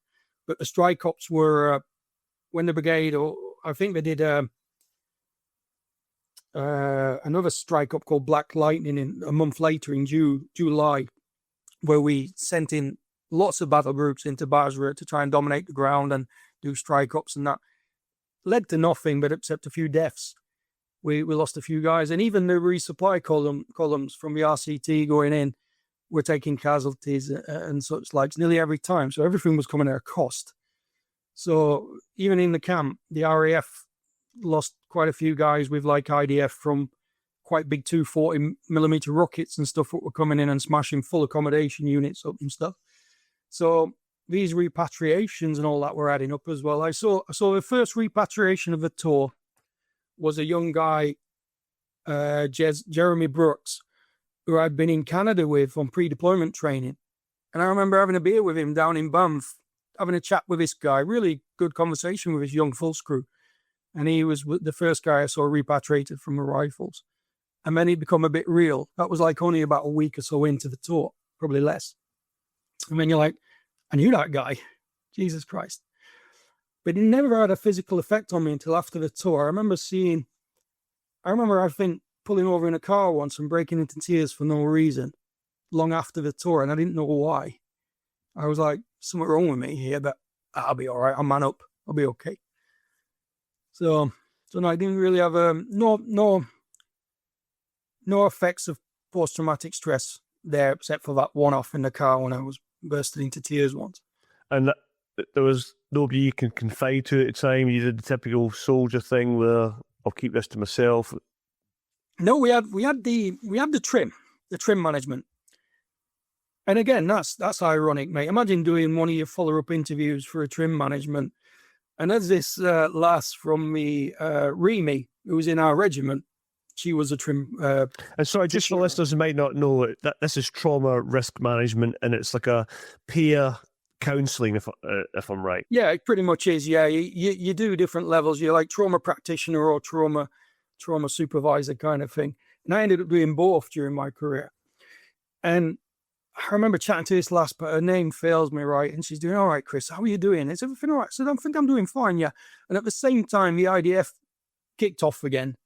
Speaker 2: But the strike ops were when the brigade, or I think they did another strike up called Black Lightning a month later in July, where we sent in lots of battle groups into Basra to try and dominate the ground and do strike ups, and that led to nothing but except a few deaths. We lost a few guys, and even the resupply columns from the RCT going in were taking casualties and such like nearly every time. So everything was coming at a cost. So even in the camp, the RAF lost quite a few guys with like IDF from quite big 240mm rockets and stuff that were coming in and smashing full accommodation units up and stuff. So these repatriations and all that were adding up as well. I saw the first repatriation of the tour was a young guy, Jeremy Brooks, who I'd been in Canada with on pre-deployment training. And I remember having a beer with him down in Banff, having a chat with this guy, really good conversation with his young full screw. And he was the first guy I saw repatriated from the rifles. And then he'd become a bit real. That was like only about a week or so into the tour, probably less. And then you're like, I knew that guy. Jesus Christ. But it never had a physical effect on me until after the tour. I remember, I think, pulling over in a car once and breaking into tears for no reason, long after the tour, and I didn't know why. I was like, something wrong with me here, but I'll be all right. I'll man up. I'll be okay. So no, I didn't really have no effects of post-traumatic stress there, except for that one-off in the car when I was bursting into tears once.
Speaker 1: And there was nobody you can confide to at the time. You did the typical soldier thing where I'll keep this to myself.
Speaker 2: No, we had the trim management. And again, that's ironic, mate. Imagine doing one of your follow-up interviews for a trim management. And there's this lass from the Remy, who was in our regiment. She was a trim.
Speaker 1: And sorry, just for listeners who might not know it, that this is trauma risk management, and it's like a peer counselling, if I'm right.
Speaker 2: Yeah, it pretty much is. Yeah, you do different levels. You're like trauma practitioner or trauma supervisor kind of thing. And I ended up doing both during my career. And I remember chatting to this lass, but her name fails me, right? And she's doing, all right, Chris, how are you doing? Is everything all right? I said, I think I'm doing fine, yeah. And at the same time, the IDF kicked off again.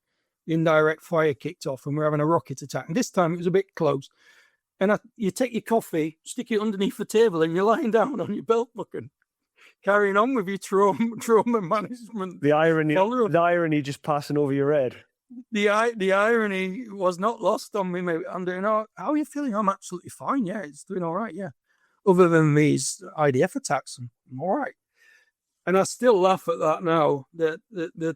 Speaker 2: The indirect fire kicked off, and we're having a rocket attack. And this time it was a bit close. And you take your coffee, stick it underneath the table, and you're lying down on your belt buckle, carrying on with your trauma management.
Speaker 1: The irony just passing over your head.
Speaker 2: The irony was not lost on me, mate. I'm doing, how are you feeling? I'm absolutely fine. Yeah, it's doing all right. Yeah. Other than these IDF attacks, I'm all right. And I still laugh at that now. The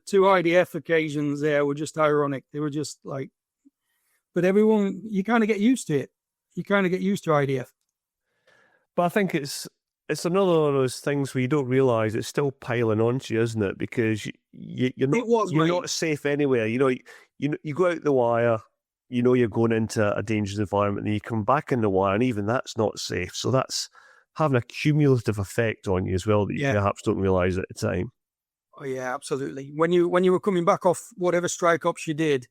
Speaker 2: two IDF occasions there were just ironic. They were just like, but everyone, you kind of get used to it. You kind of get used to IDF.
Speaker 1: But I think it's another one of those things where you don't realise it's still piling onto you, isn't it? Because you're not safe anywhere. You go out the wire, you're going into a dangerous environment, and you come back in the wire, and even that's not safe. So that's having a cumulative effect on you as well that you perhaps don't realise at the time.
Speaker 2: Oh yeah, absolutely. When you were coming back off whatever strike ops you did,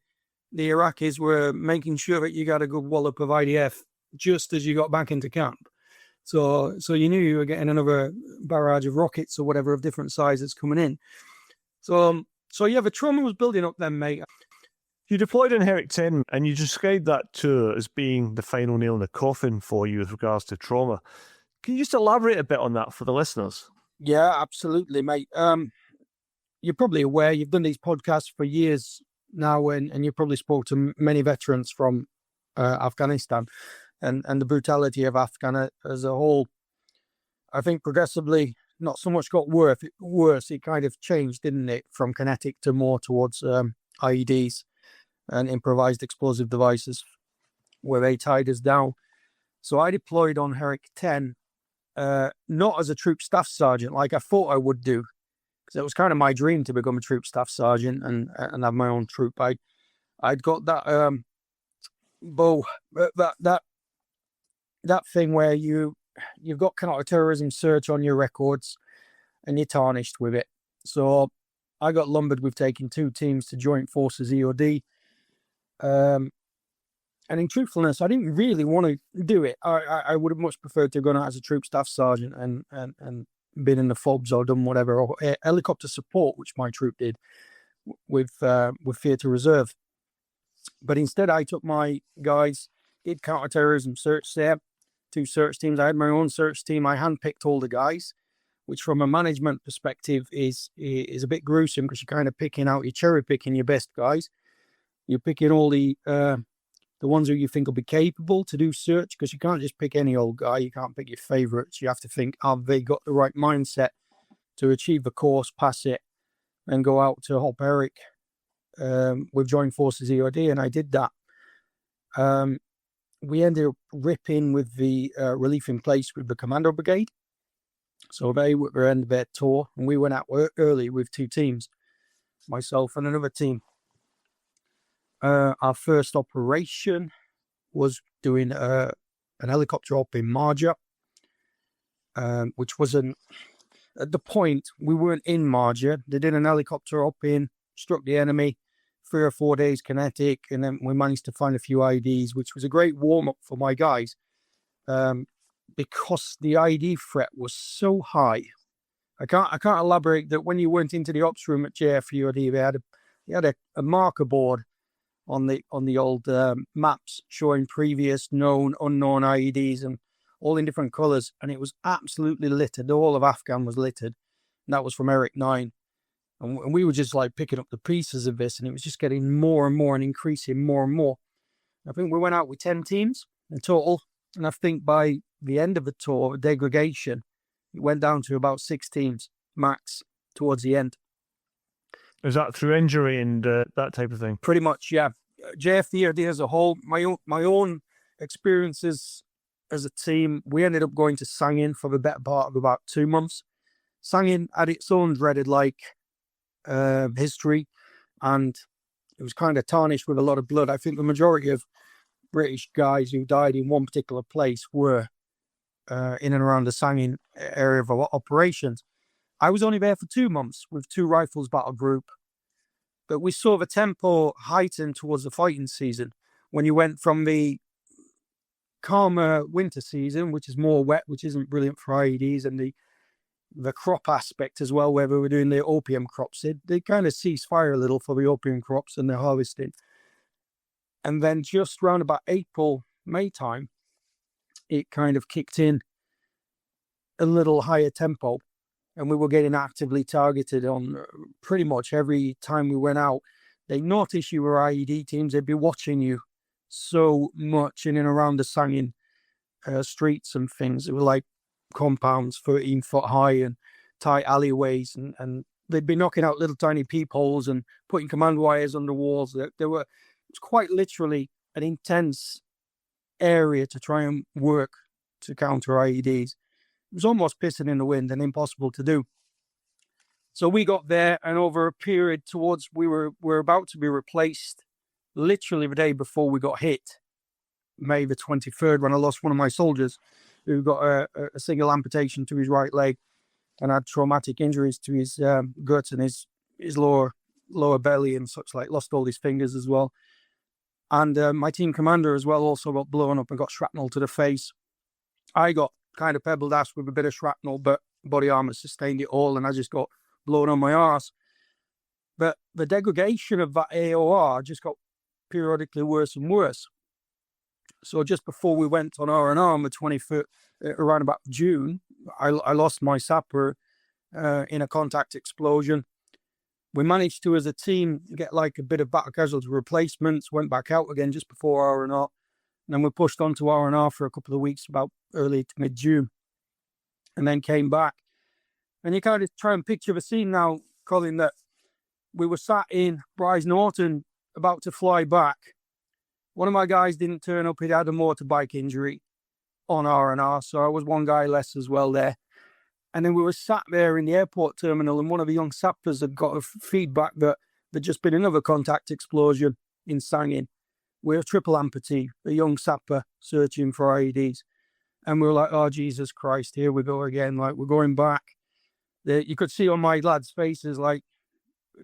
Speaker 2: the Iraqis were making sure that you got a good wallop of IDF just as you got back into camp. So you knew you were getting another barrage of rockets or whatever of different sizes coming in. So yeah, the trauma was building up then, mate.
Speaker 1: You deployed in Herrick 10, and you described that tour as being the final nail in the coffin for you with regards to trauma. Can you just elaborate a bit on that for the listeners?
Speaker 2: Yeah, absolutely, mate. You're probably aware, you've done these podcasts for years now, and you probably spoke to many veterans from Afghanistan. And the brutality of Afghanistan as a whole, I think progressively not so much got worse. It kind of changed, didn't it, from kinetic to more towards IEDs and improvised explosive devices, where they tied us down. So I deployed on Herrick 10, not as a troop staff sergeant like I thought I would do, because it was kind of my dream to become a troop staff sergeant and have my own troop. I'd got that that thing where you've got counter-terrorism search on your records and you're tarnished with it. So I got lumbered with taking 2 teams to Joint Forces EOD. And in truthfulness, I didn't really want to do it. I would have much preferred to have gone out as a troop staff sergeant and been in the FOBs or done whatever, or helicopter support, which my troop did with Theatre Reserve. But instead, I took my guys, did counter-terrorism search there, 2 search teams. I had my own search team. I handpicked all the guys, which from a management perspective is a bit gruesome, because you're kind of you're cherry-picking your best guys. You're picking all the ones who you think will be capable to do search, because you can't just pick any old guy. You can't pick your favourites. You have to think, have they got the right mindset to achieve the course, pass it, and go out to Hop Herrick with Joint Forces EOD, and I did that. We ended up ripping with the relief in place with the Commando Brigade. So they were at the end of their tour, and we went out early with 2 teams, myself and another team. Our first operation was doing an helicopter up in Marja, which wasn't, at the point, we weren't in Marja. They did an helicopter up in, struck the enemy, 3 or 4 days kinetic, and then we managed to find a few IEDs, which was a great warm-up for my guys, because the IED threat was so high I can't elaborate that when you went into the ops room at JFUD, they had a marker board on the old maps showing previous known, unknown IEDs and all in different colours, and it was absolutely littered. The whole of Afghan was littered, and that was from Eric 9. And we were just like picking up the pieces of this, and it was just getting more and more and increasing more and more. I think we went out with 10 teams in total, and I think by the end of the tour, degradation, it went down to about 6 teams max towards the end.
Speaker 1: Is that through injury and that type of thing?
Speaker 2: Pretty much, yeah. JFDRD as a whole, my own experiences as a team, we ended up going to Sangin for the better part of about 2 months. Sangin had its own dreaded history, and it was kind of tarnished with a lot of blood. I think the majority of British guys who died in one particular place were in and around the Sangin area of operations. I was only there for 2 months with 2 rifles battle group, but we saw the tempo heighten towards the fighting season when you went from the calmer winter season, which is more wet, which isn't brilliant for IEDs, and the crop aspect as well, where we were doing the opium crops. They kind of ceased fire a little for the opium crops and the harvesting. And then just around about April, May time, it kind of kicked in a little higher tempo, and we were getting actively targeted on pretty much every time we went out. They noticed you were IED teams. They'd be watching you so much in and around the Sangin streets and things. It were like compounds 13 foot high and tight alleyways, and they'd be knocking out little tiny peepholes and putting command wires under walls. It was quite literally an intense area to try and work to counter IEDs. It was almost pissing in the wind and impossible to do. So we got there, and over a period towards, we were about to be replaced literally the day before we got hit, May the 23rd, when I lost one of my soldiers who got a single amputation to his right leg and had traumatic injuries to his guts and his lower belly and such like, lost all his fingers as well. And my team commander as well also got blown up and got shrapnel to the face. I got kind of pebbled ass with a bit of shrapnel, but body armor sustained it all, and I just got blown on my arse. But the degradation of that AOR just got periodically worse and worse. So just before we went on R&R on the 25th, around about June, I lost my sapper in a contact explosion. We managed to, as a team, get like a bit of battle casualty replacements, went back out again just before R&R, and then we pushed on to R&R for a couple of weeks, about early to mid-June, and then came back. And you kind of try and picture the scene now, Colin, that we were sat in Bryce Norton about to fly back. One of my guys didn't turn up. He'd had a motorbike injury on R&R, so I was one guy less as well there. And then we were sat there in the airport terminal, and one of the young sappers had got a feedback that there'd just been another contact explosion in Sangin. We're a triple amputee, a young sapper searching for IEDs. And we were like, oh, Jesus Christ, here we go again. Like, we're going back. You could see on my lads' faces, like,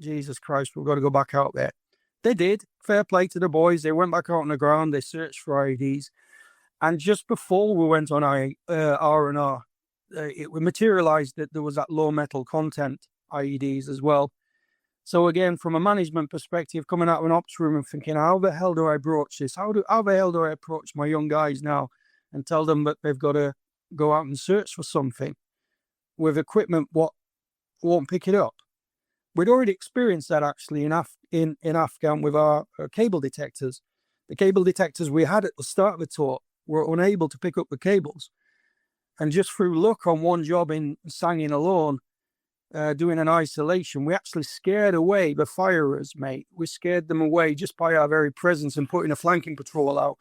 Speaker 2: Jesus Christ, we've got to go back out there. They did. Fair play to the boys. They went back out on the ground. They searched for IEDs. And just before we went on R&R, it materialized that there was that low metal content IEDs as well. So again, from a management perspective, coming out of an ops room and thinking, how the hell do I broach this? How the hell do I approach my young guys now and tell them that they've got to go out and search for something with equipment what won't pick it up? We'd already experienced that actually in Afghan with our cable detectors. The cable detectors we had at the start of the tour were unable to pick up the cables. And just through luck on one job in Sangin alone, doing an isolation, we actually scared away the firers, mate. We scared them away just by our very presence and putting a flanking patrol out.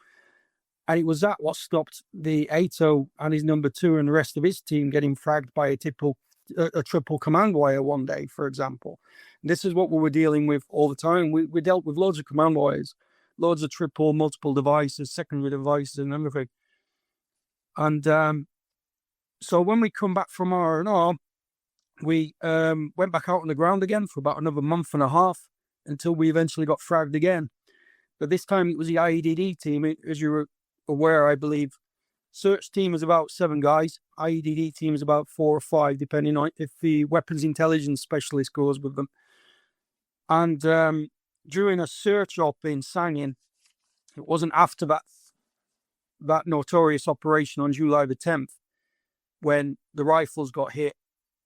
Speaker 2: And it was that what stopped the ATO and his number 2 and the rest of his team getting fragged by a triple command wire one day, for example. And this is what we were dealing with all the time. We dealt with loads of command wires, loads of triple, multiple devices, secondary devices and everything. And so when we come back from R&R, we went back out on the ground again for about another month and a half until we eventually got fragged again. But this time it was the IEDD team. As you were aware, I believe, Search team is about 7 guys. IEDD team is about 4 or 5, depending on if the weapons intelligence specialist goes with them. And during a search op in Sangin, it wasn't after that notorious operation on July the 10th, when the rifles got hit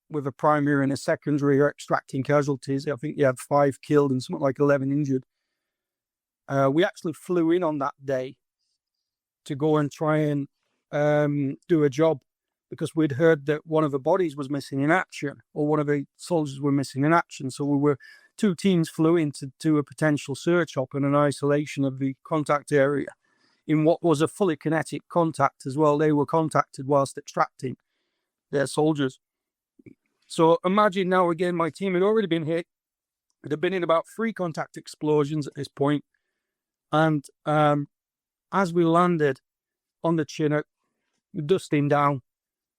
Speaker 2: with a primary and a secondary extracting casualties. I think you had 5 killed and something like 11 injured. We actually flew in on that day to go and try and do a job, because we'd heard that one of the bodies was missing in action, or one of the soldiers were missing in action. So 2 teams flew in to do a potential search op and an isolation of the contact area in what was a fully kinetic contact as well. They were contacted whilst extracting their soldiers. So imagine now again, my team had already been hit. It had been in about 3 contact explosions at this point. And as we landed on the Chinook, dusting down,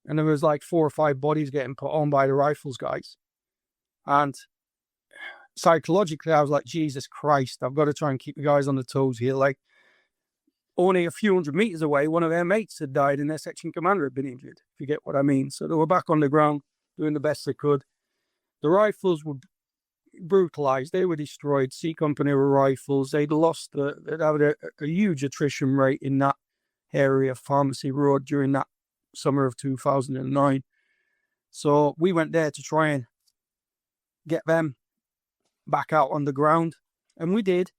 Speaker 2: and there was like 4 or 5 bodies getting put on by the rifles guys. And psychologically, I was like, Jesus Christ, I've got to try and keep the guys on the toes here. Like, only a few hundred meters away, one of their mates had died and their section commander had been injured, if you get what I mean. So they were back on the ground doing the best they could. The rifles were brutalized. They were destroyed. C Company were rifles. They'd lost, they'd had a huge attrition rate in that area of Pharmacy Road during that summer of 2009. So we went there to try and get them back out on the ground, and we did.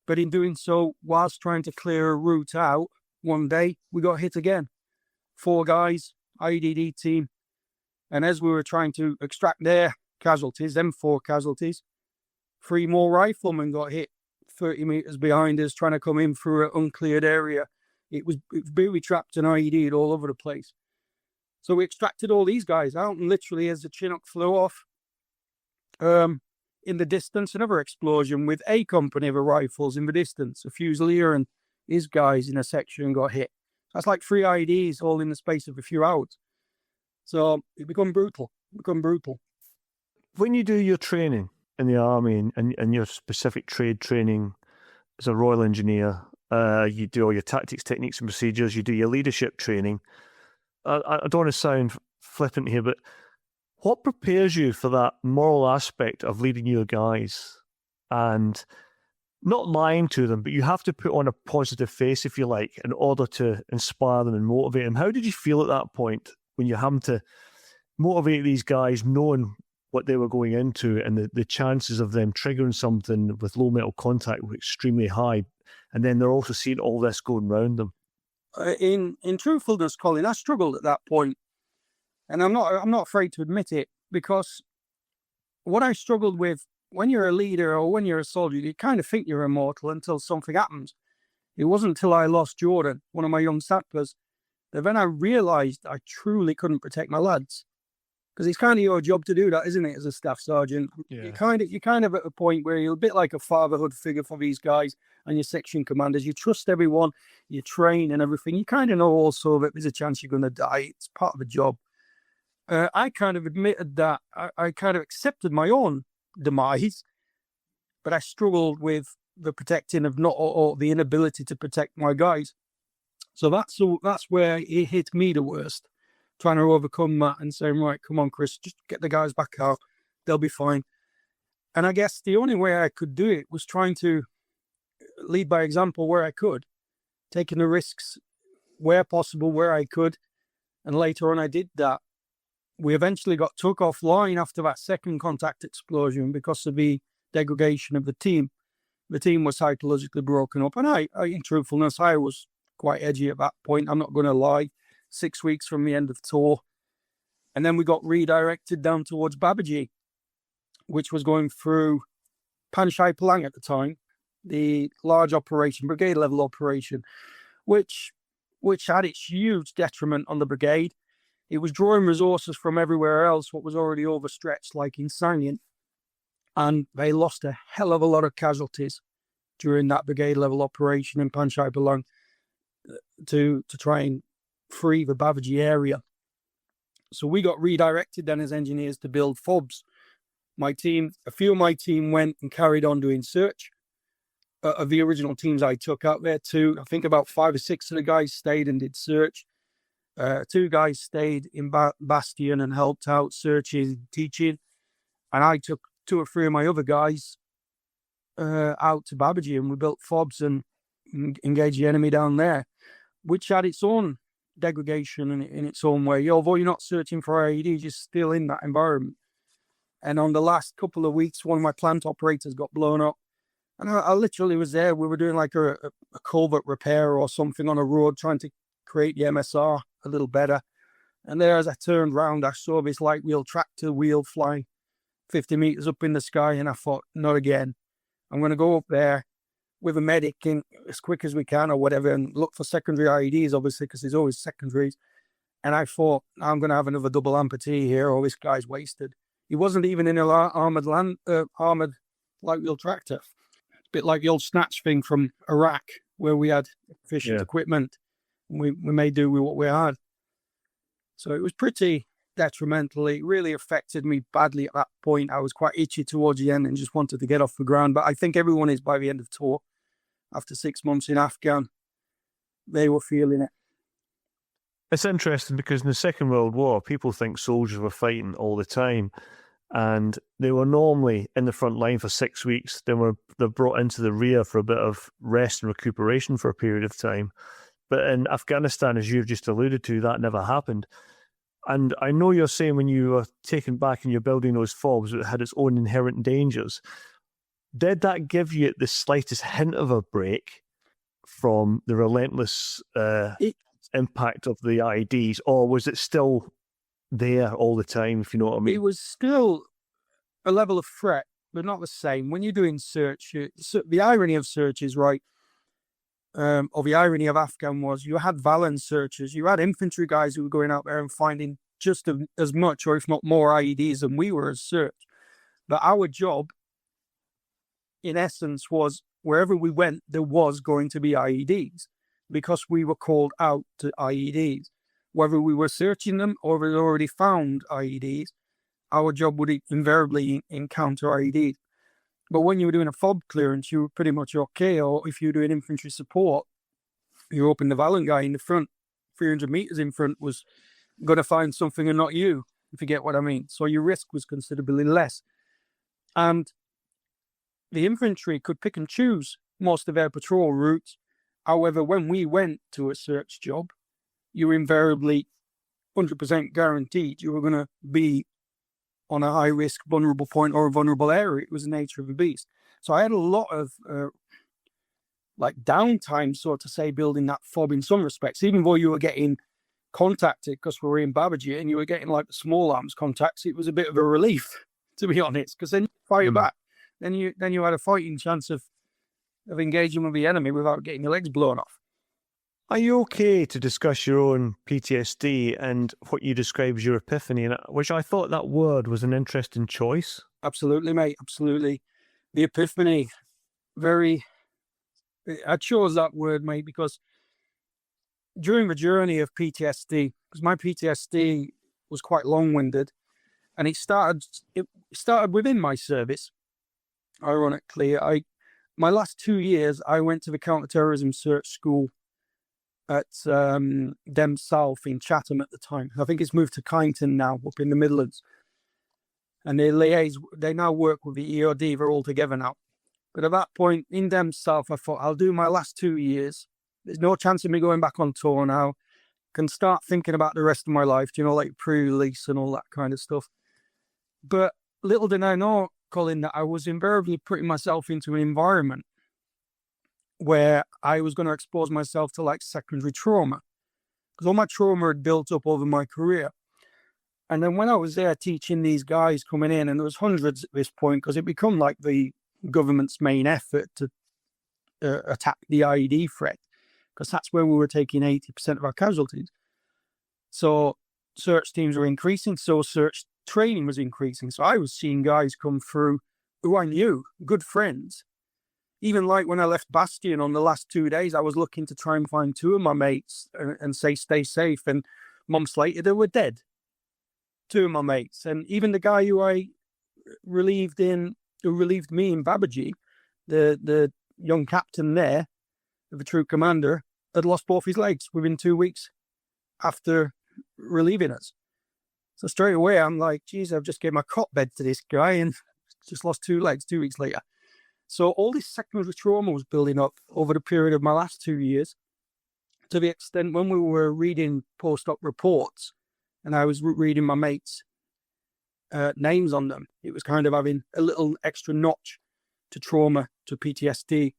Speaker 2: But in doing so, whilst trying to clear a route out, one day we got hit again. 4 guys, IEDD team, and as we were trying to extract their casualties, them 4 casualties, 3 more riflemen got hit 30 meters behind us, trying to come in through an uncleared area. It was booby trapped and IED'd all over the place. So we extracted all these guys out, and literally as the Chinook flew off, in the distance, another explosion with A Company of rifles in the distance. A Fusilier and his guys in a section got hit. That's like 3 IEDs all in the space of a few hours. So it become brutal.
Speaker 1: When you do your training in the army and your specific trade training as a Royal Engineer, you do all your tactics, techniques and procedures, you do your leadership training. I don't want to sound flippant here, but what prepares you for that moral aspect of leading your guys and not lying to them, but you have to put on a positive face, if you like, in order to inspire them and motivate them? How did you feel at that point when you're having to motivate these guys, knowing what they were going into and the chances of them triggering something with low metal contact were extremely high, and then they're also seeing all this going around them?
Speaker 2: In truthfulness, Colin, I struggled at that point. And I'm not afraid to admit it, because what I struggled with, when you're a leader or when you're a soldier, you kind of think you're immortal until something happens. It wasn't until I lost Jordan, one of my young sappers, that then I realised I truly couldn't protect my lads. Because it's kind of your job to do that, isn't it, as a staff sergeant? Yeah. You're kind of at a point where you're a bit like a fatherhood figure for these guys and your section commanders. You trust everyone, you train and everything. You kind of know also that there's a chance you're going to die. It's part of the job. I kind of admitted that I kind of accepted my own demise, but I struggled with the protecting of not, or the inability to protect my guys. So that's where it hit me the worst, trying to overcome that and saying, right, come on, Chris, just get the guys back out. They'll be fine. And I guess the only way I could do it was trying to lead by example where I could, taking the risks where possible, where I could. And later on, I did that. We eventually got took offline after that second contact explosion because of the degradation of the team. The team was psychologically broken up. And I in truthfulness, I was quite edgy at that point. I'm not going to lie. 6 weeks from the end of tour. And then we got redirected down towards Babaji, which was going through Panchai Palang at the time, the large operation, brigade level operation, which had its huge detriment on the brigade. It was drawing resources from everywhere else, what was already overstretched, like in Sangin. And they lost a hell of a lot of casualties during that brigade level operation in Panchai Palang to try and free the Babaji area. So we got redirected then as engineers to build FOBs. A few of my team went and carried on doing search. Of the original teams I took out there too, I think about 5 or 6 of the guys stayed and did search. 2 guys stayed in Bastion and helped out searching, teaching. And I took 2 or 3 of my other guys out to Babaji, and we built FOBs and engaged the enemy down there, which had its own degradation in its own way. Although you're not searching for IEDs, you're still in that environment. And on the last couple of weeks, one of my plant operators got blown up. And I literally was there. We were doing like a culvert repair or something on a road, trying to create the MSR a little better. And there, as I turned round, I saw this light wheel tractor wheel flying 50 meters up in the sky. And I thought, not again. I'm going to go up there with a medic in as quick as we can or whatever, and look for secondary IEDs, obviously, because there's always secondaries. And I thought, I'm going to have another double amputee here, or this guy's wasted. He wasn't even in an armored light wheel tractor. It's a bit like the old snatch thing from Iraq, where we had efficient equipment. And we made do with what we had. So it was pretty detrimental. It really affected me badly at that point. I was quite itchy towards the end and just wanted to get off the ground. But I think everyone is by the end of tour. After 6 months in Afghan, they were feeling it.
Speaker 1: It's interesting because in the Second World War, people think soldiers were fighting all the time, and they were normally in the front line for 6 weeks. Then they're brought into the rear for a bit of rest and recuperation for a period of time. But in Afghanistan, as you've just alluded to, that never happened. And I know you're saying when you were taken back and you're building those FOBs, it had its own inherent dangers. Did that give you the slightest hint of a break from the relentless impact of the IEDs, or was it still there all the time, if you know what I mean?
Speaker 2: It was still a level of threat, but not the same. When you're doing search, the irony of search is right, or the irony of Afghan was you had Valence searchers, you had infantry guys who were going out there and finding just as much, or if not more, IEDs than we were as search. But our job, in essence, was wherever we went, there was going to be IEDs because we were called out to IEDs. Whether we were searching them or we already found IEDs, our job would invariably encounter IEDs. But when you were doing a FOB clearance, you were pretty much okay. Or if you were doing infantry support, you're hoping the Valiant guy in the front, 300 meters in front, was going to find something and not you, if you get what I mean. So your risk was considerably less. And the infantry could pick and choose most of their patrol routes. However, when we went to a search job, you were invariably 100% guaranteed you were going to be on a high-risk, vulnerable point or a vulnerable area. It was the nature of the beast. So I had a lot of downtime, so to say, building that FOB in some respects, even though you were getting contacted because we were in Babaji and you were getting like the small arms contacts. It was a bit of a relief, to be honest, because then you fire back. Then you had a fighting chance of engaging with the enemy without getting your legs blown off.
Speaker 1: Are you okay to discuss your own PTSD and what you describe as your epiphany, which I thought that word was an interesting choice?
Speaker 2: Absolutely, mate. Absolutely. The epiphany. I chose that word, mate, because during the journey of PTSD, because my PTSD was quite long-winded, and it started within my service. Ironically, my last 2 years, I went to the counter-terrorism search school at Dem South in Chatham at the time. I think it's moved to Kyneton now, up in the Midlands. And they now work with the EOD. They're all together now. But at that point, in Dem South, I thought, I'll do my last 2 years. There's no chance of me going back on tour now. Can start thinking about the rest of my life, like pre-release and all that kind of stuff. But little did I know, Colin, that I was invariably putting myself into an environment where I was going to expose myself to like secondary trauma, because all my trauma had built up over my career. And then when I was there teaching these guys coming in, and there was hundreds at this point, because it become like the government's main effort to attack the IED threat, because that's where we were taking 80% of our casualties. So search teams were increasing, so search training was increasing. So I was seeing guys come through who I knew, good friends. Even like when I left Bastion on the last 2 days, I was looking to try and find 2 of my mates and say, stay safe. And months later, they were dead. 2 of my mates. And even the guy who relieved me in Babaji, the young captain there, the troop commander, had lost both his legs within 2 weeks. after relieving us. So straight away, I'm like, geez, I've just gave my cot bed to this guy and just lost 2 legs 2 weeks later. So all this secondary trauma was building up over the period of my last 2 years, to the extent when we were reading post-op reports and I was reading my mates' names on them, it was kind of having a little extra notch to trauma, to PTSD,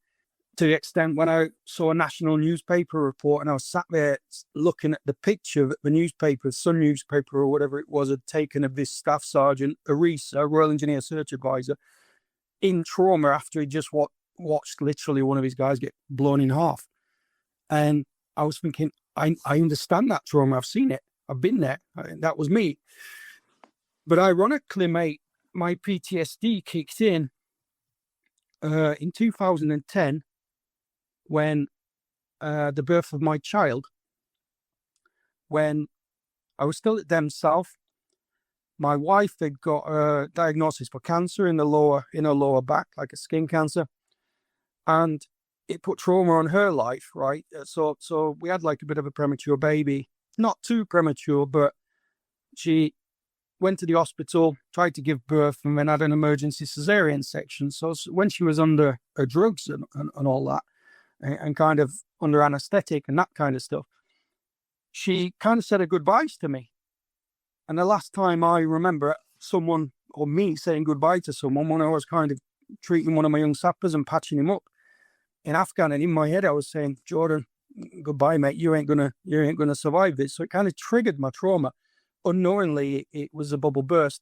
Speaker 2: to the extent when I saw a national newspaper report and I was sat there looking at the picture that the newspaper, Sun newspaper or whatever it was, had taken of this Staff Sergeant, a Royal Engineer Search Advisor, in trauma after he just watched literally one of his guys get blown in half. And I was thinking, I understand that trauma. I've seen it. I've been there. That was me. But ironically, mate, my PTSD kicked in 2010 when the birth of my child, when I was still at Dem South. My wife had got a diagnosis for cancer in her lower back, like a skin cancer. And it put trauma on her life, right? So we had like a bit of a premature baby. Not too premature, but she went to the hospital, tried to give birth, and then had an emergency cesarean section. So when she was under her drugs and all that, and kind of under anesthetic and that kind of stuff, she kind of said her goodbyes to me. And the last time I remember someone or me saying goodbye to someone, when I was kind of treating one of my young sappers and patching him up in Afghan, and in my head I was saying, Jordan, goodbye, mate. You ain't gonna survive this. So it kind of triggered my trauma. Unknowingly, it was a bubble burst.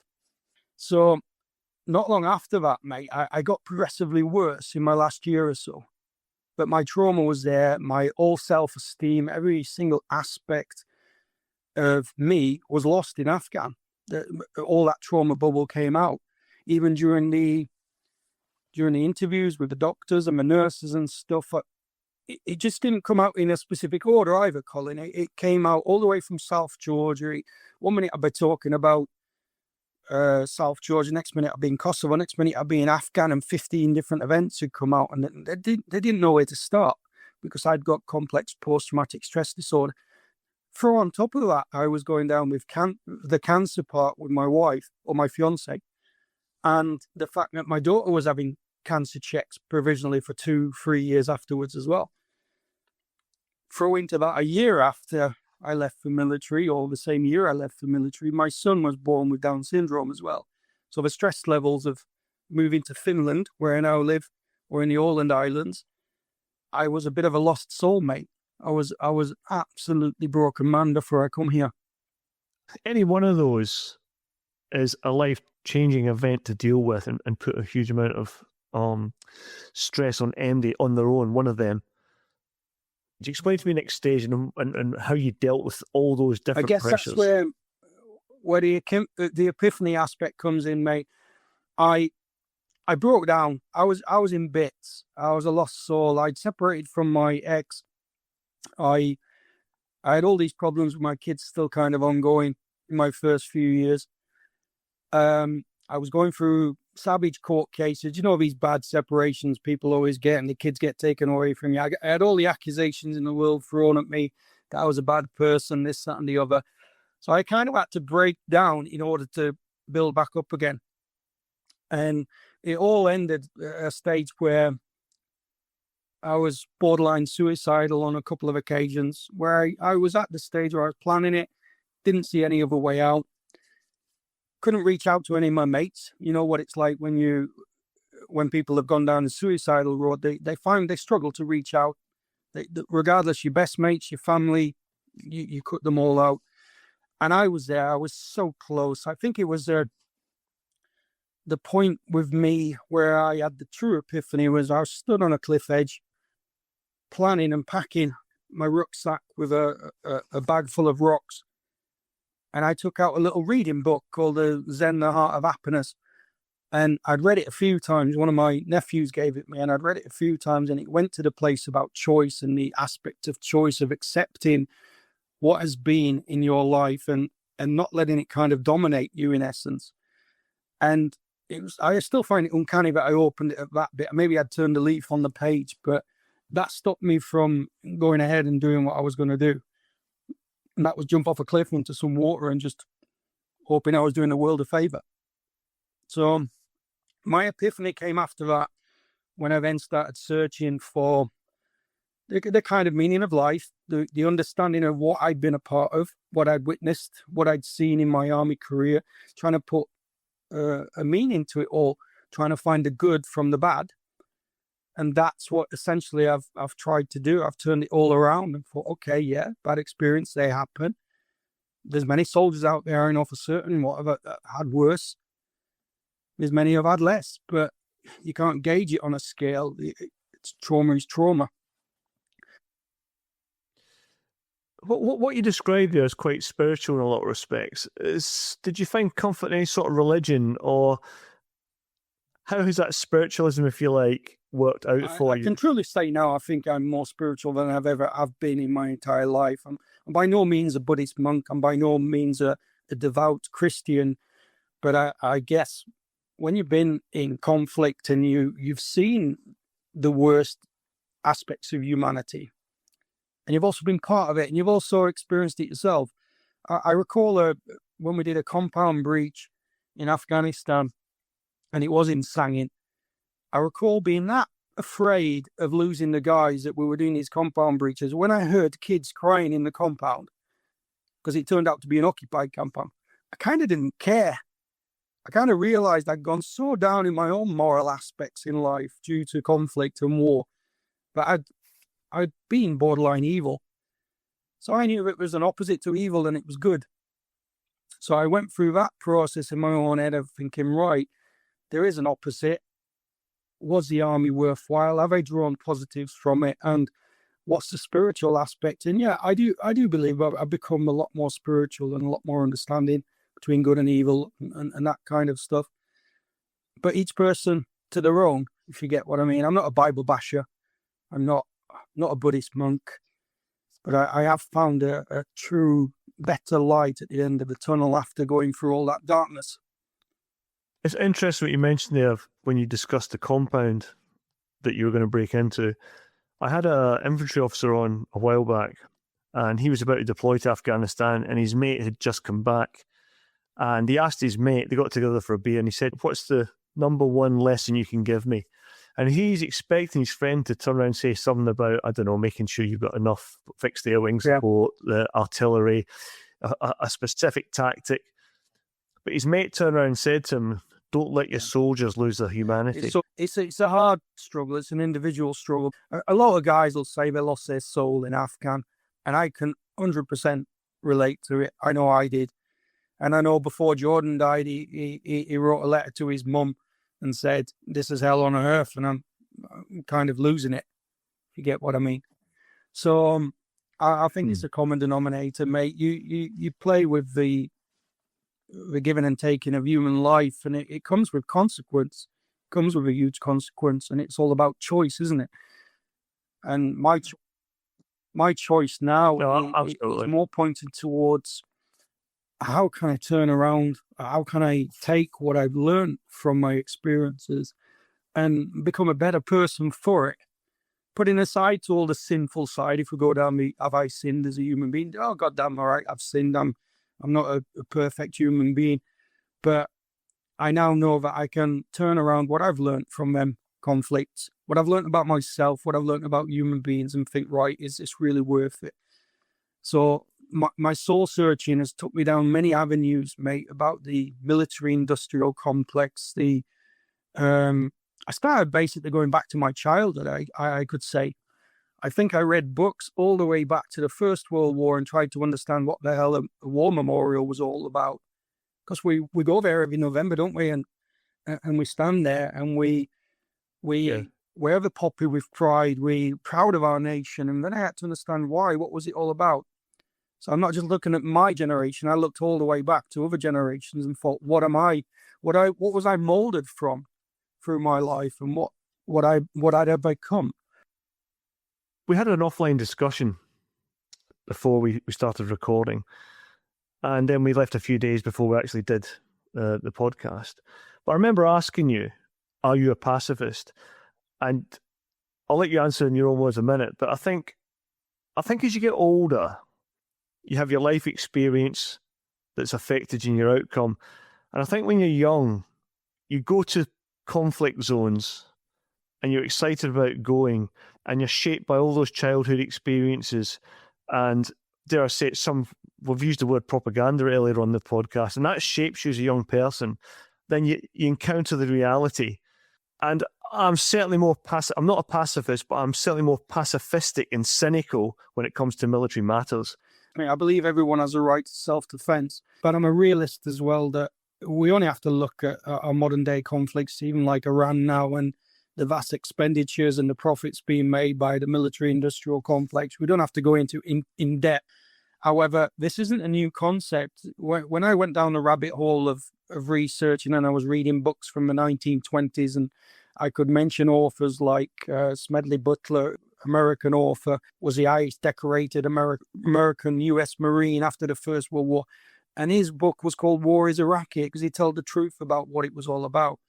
Speaker 2: So not long after that, mate, I got progressively worse in my last year or so. But my trauma was there. My all self-esteem, every single aspect of me was lost in Afghan. All that trauma bubble came out. Even during the interviews with the doctors and the nurses and stuff, it just didn't come out in a specific order either, Colin. It came out all the way from South Georgia. 1 minute I'd be talking about South Georgia, next minute I'd be in Kosovo, next minute I'd be in Afghan, and 15 different events had come out, and they didn't know where to start because I'd got complex post-traumatic stress disorder. Throw on top of that, I was going down with the cancer part with my wife or my fiance, and the fact that my daughter was having cancer checks provisionally for 2-3 years afterwards as well. Throw into that a year after I left the military, or the same year I left the military, my son was born with Down syndrome as well. So the stress levels of moving to Finland, where I now live, or in the Åland Islands, I was a bit of a lost soul, mate. I was absolutely broken man before I come here.
Speaker 1: Any one of those is a life-changing event to deal with and put a huge amount of stress on MD on their own, one of them. Could you explain to me next stage and how you dealt with all those different pressures?
Speaker 2: I guess that's where the epiphany aspect comes in, mate. I broke down. I was in bits. I was a lost soul. I'd separated from my ex. I had all these problems with my kids still kind of ongoing in my first few years. I was going through savage court cases. You know, these bad separations people always get, and the kids get taken away from you. I had all the accusations in the world thrown at me that I was a bad person, this, that, and the other. So I kind of had to break down in order to build back up again. And it all ended at a stage where I was borderline suicidal on a couple of occasions, where I was at the stage where I was planning it, didn't see any other way out. Couldn't reach out to any of my mates. You know what it's like when people have gone down the suicidal road, they struggle to reach out. Regardless, your best mates, your family, you cut them all out. And I was there. I was so close. I think it was the point with me where I had the true epiphany was I stood on a cliff edge, planning and packing my rucksack with a bag full of rocks. And I took out a little reading book called Zen, the Heart of Happiness. And I'd read it a few times. One of my nephews gave it me, and I'd read it a few times. And it went to the place about choice and the aspect of choice, of accepting what has been in your life and not letting it kind of dominate you in essence. And I still find it uncanny that I opened it at that bit. Maybe I'd turned a leaf on the page, but that stopped me from going ahead and doing what I was going to do.
Speaker 3: And that was jump off a cliff into some water and just hoping I was doing the world a favour. So my epiphany came after that, when I then started searching for the kind of meaning of life, the understanding of what I'd been a part of, what I'd witnessed, what I'd seen in my army career, trying to put a meaning to it all, trying to find the good from the bad. And that's what essentially I've tried to do. I've turned it all around and thought, okay, yeah, bad experience, they happen. There's many soldiers out there, I know for certain, what have had worse. There's many who have had less, but you can't gauge it on a scale. It's trauma is trauma.
Speaker 1: What you described there is quite spiritual in a lot of respects. Did you find comfort in any sort of religion, or how has that spiritualism, if you like, worked out for you?
Speaker 3: I can truly say now I think I'm more spiritual than I've ever been in my entire life. I'm by no means a Buddhist monk. I'm by no means a devout Christian. But I guess when you've been in conflict and you've seen the worst aspects of humanity, and you've also been part of it, and you've also experienced it yourself. I recall when we did a compound breach in Afghanistan, and it was in Sangin, I recall being that afraid of losing the guys that we were doing these compound breaches. When I heard kids crying in the compound, because it turned out to be an occupied compound, I kind of didn't care. I kind of realized I'd gone so down in my own moral aspects in life due to conflict and war, but I'd been borderline evil. So I knew it was an opposite to evil and it was good. So I went through that process in my own head of thinking, right, there is an opposite. Was the army worthwhile? Have I drawn positives from it? And what's the spiritual aspect? And yeah, I do believe I've become a lot more spiritual and a lot more understanding between good and evil and that kind of stuff. But each person to their own, if you get what I mean. I'm not a Bible basher. I'm not a Buddhist monk. But I have found a true better light at the end of the tunnel after going through all that darkness.
Speaker 1: It's interesting what you mentioned there when you discussed the compound that you were going to break into. I had an infantry officer on a while back, and he was about to deploy to Afghanistan, and his mate had just come back. And he asked his mate, they got together for a beer, and he said, "What's the number one lesson you can give me?" And he's expecting his friend to turn around and say something about, I don't know, making sure you've got enough fixed air wing support, the artillery, a specific tactic. But his mate turned around and said to him, "Don't let your soldiers lose their humanity."
Speaker 3: It's a hard struggle. It's an individual struggle. A lot of guys will say they lost their soul in Afghan, and I can 100% relate to it. I know I did. And I know before Jordan died, he wrote a letter to his mum and said, "This is hell on earth, and I'm kind of losing it," if you get what I mean. So I think it's a common denominator, mate. You play with the giving and taking of human life, and it comes with consequence. It comes with a huge consequence, and it's all about choice, isn't it? And my choice now is more pointed towards, how can I turn around? How can I take what I've learned from my experiences and become a better person for it? Putting aside to all the sinful side, if we go down the, have I sinned as a human being? Oh, goddamn, all right, I've sinned. I'm not a perfect human being. But I now know that I can turn around what I've learned from them conflicts, what I've learned about myself, what I've learned about human beings, and think, right, is this really worth it? So my soul searching has took me down many avenues, mate, about the military-industrial complex. I started basically going back to my childhood, I could say. I think I read books all the way back to the First World War and tried to understand what the hell a war memorial was all about. Because we go there every November, don't we? And we stand there and we wear the poppy with pride. We're proud of our nation. And then I had to understand why. What was it all about? So I'm not just looking at my generation. I looked all the way back to other generations and thought, what am I? What was I molded from through my life, and what I'd become?
Speaker 1: We had an offline discussion before we started recording, and then we left a few days before we actually did the podcast. But I remember asking you, "Are you a pacifist?" And I'll let you answer in your own words in a minute. But I think as you get older, you have your life experience that's affected you in your outcome. And I think when you're young, you go to conflict zones and you're excited about going, and you're shaped by all those childhood experiences. And dare I say it, we've used the word propaganda earlier on the podcast, and that shapes you as a young person. Then you encounter the reality. And I'm certainly more I'm not a pacifist, but I'm certainly more pacifistic and cynical when it comes to military matters.
Speaker 3: I mean, I believe everyone has a right to self-defense, but I'm a realist as well, that we only have to look at our modern day conflicts, even like Iran now, and the vast expenditures and the profits being made by the military industrial complex. We don't have to go into in depth. However, this isn't a new concept. When I went down the rabbit hole of researching, and I was reading books from the 1920s, and I could mention authors like Smedley, Butler, American author, was the highest decorated American U.S. Marine after the First World War. And his book was called War is a Racket, because he told the truth about what it was all about,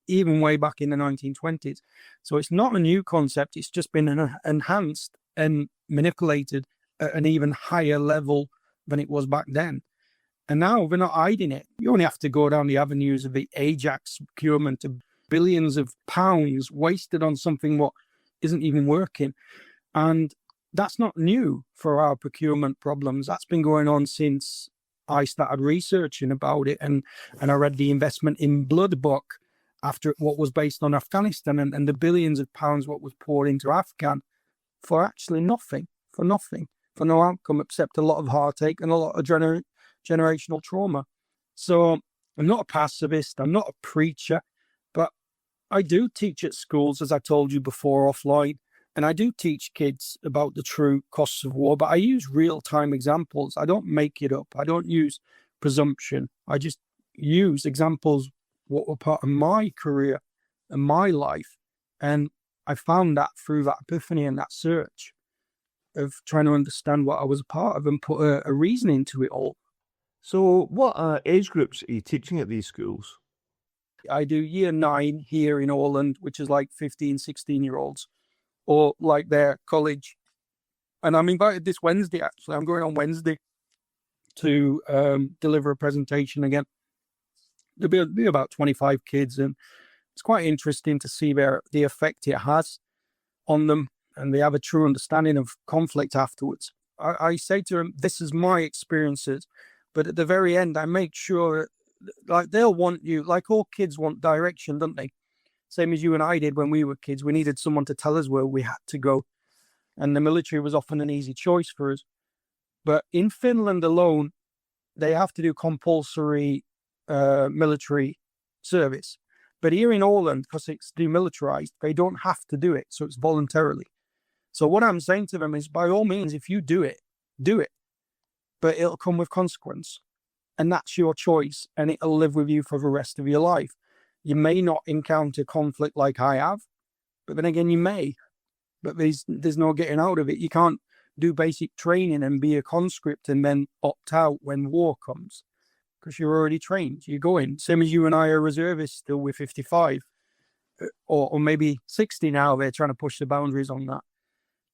Speaker 3: even way back in the 1920s. So it's not a new concept. It's just been enhanced and manipulated at an even higher level than it was back then. And now we're not hiding it. You only have to go down the avenues of the Ajax procurement of billions of pounds wasted on something what isn't even working. And that's not new for our procurement problems. That's been going on since I started researching about it. And I read the Investment in Blood book after what was based on Afghanistan, and the billions of pounds what was poured into Afghan for actually nothing, for no outcome except a lot of heartache and a lot of generational trauma. So I'm not a pacifist, I'm not a preacher, but I do teach at schools, as I told you before offline, and I do teach kids about the true costs of war, but I use real-time examples. I don't make it up. I don't use presumption. I just use examples what were part of my career and my life. And I found that through that epiphany and that search of trying to understand what I was a part of and put a reason into it all.
Speaker 1: So what age groups are you teaching at these schools?
Speaker 3: I do year 9 here in Orland, which is like 15, 16-year-olds, or like their college. And I'm invited this Wednesday, actually. I'm going on Wednesday to deliver a presentation again. There'll be about 25 kids, and it's quite interesting to see the effect it has on them, and they have a true understanding of conflict afterwards. I say to them, this is my experiences, but at the very end, I make sure, like, they'll want you, like all kids want direction, don't they? Same as you and I did when we were kids. We needed someone to tell us where we had to go, and the military was often an easy choice for us. But in Finland alone, they have to do compulsory military service. But here in Orland, because it's demilitarized, they don't have to do it, so it's voluntarily. So what I'm saying to them is, by all means, if you do it, but it'll come with consequence, and that's your choice, and it'll live with you for the rest of your life. You may not encounter conflict like I have, but then again, you may. But there's no getting out of it. You can't do basic training and be a conscript and then opt out when war comes, because you're already trained. You go in. Same as you and I are reservists still with 55, or maybe 60 now. They're trying to push the boundaries on that.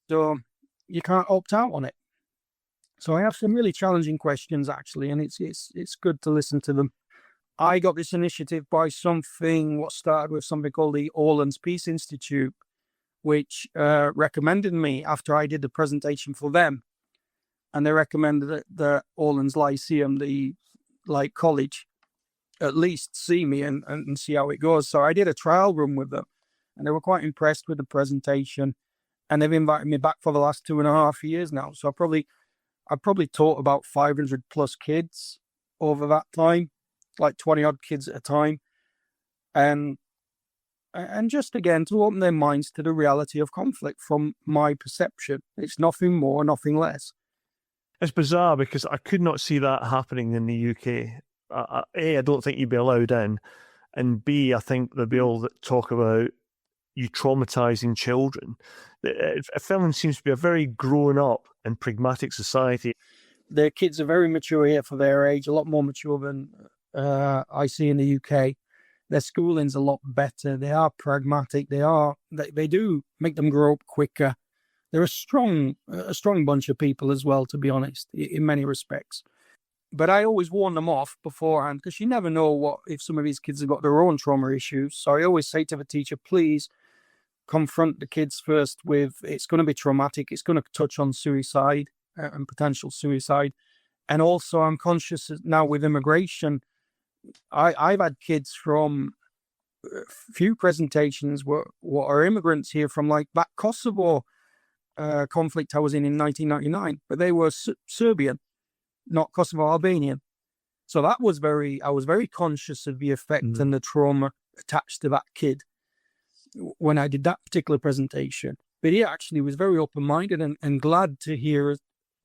Speaker 3: So you can't opt out on it. So I have some really challenging questions, actually, and it's good to listen to them. I got this initiative by what started with something called the Orland's Peace Institute, which recommended me after I did the presentation for them. And they recommended the Orland's Lyceum, the college, at least see me and see how it goes. So I did a trial run with them, and they were quite impressed with the presentation. And they've invited me back for the last 2.5 years now. So I probably taught about 500 plus kids over that time, like 20 odd kids at a time. And just again, to open their minds to the reality of conflict from my perception. It's nothing more, nothing less.
Speaker 1: It's bizarre because I could not see that happening in the UK. A, I don't think you'd be allowed in. And B, I think there'd be all that talk about you traumatizing children. Finland seems to be a very grown up and pragmatic society.
Speaker 3: Their kids are very mature here for their age, a lot more mature than I see in the UK. Their schooling's a lot better. They are pragmatic. They do make them grow up quicker. They're a strong bunch of people as well, to be honest, in many respects. But I always warn them off beforehand, because you never know if some of these kids have got their own trauma issues. So I always say to the teacher, please confront the kids first with, it's going to be traumatic. It's going to touch on suicide and potential suicide. And also I'm conscious now with immigration, I've had kids from a few presentations what are immigrants here from like that Kosovo conflict I was in 1999, but they were Serbian, not Kosovo Albanian. So I was very conscious of the effect and the trauma attached to that kid when I did that particular presentation. But he actually was very open-minded and glad to hear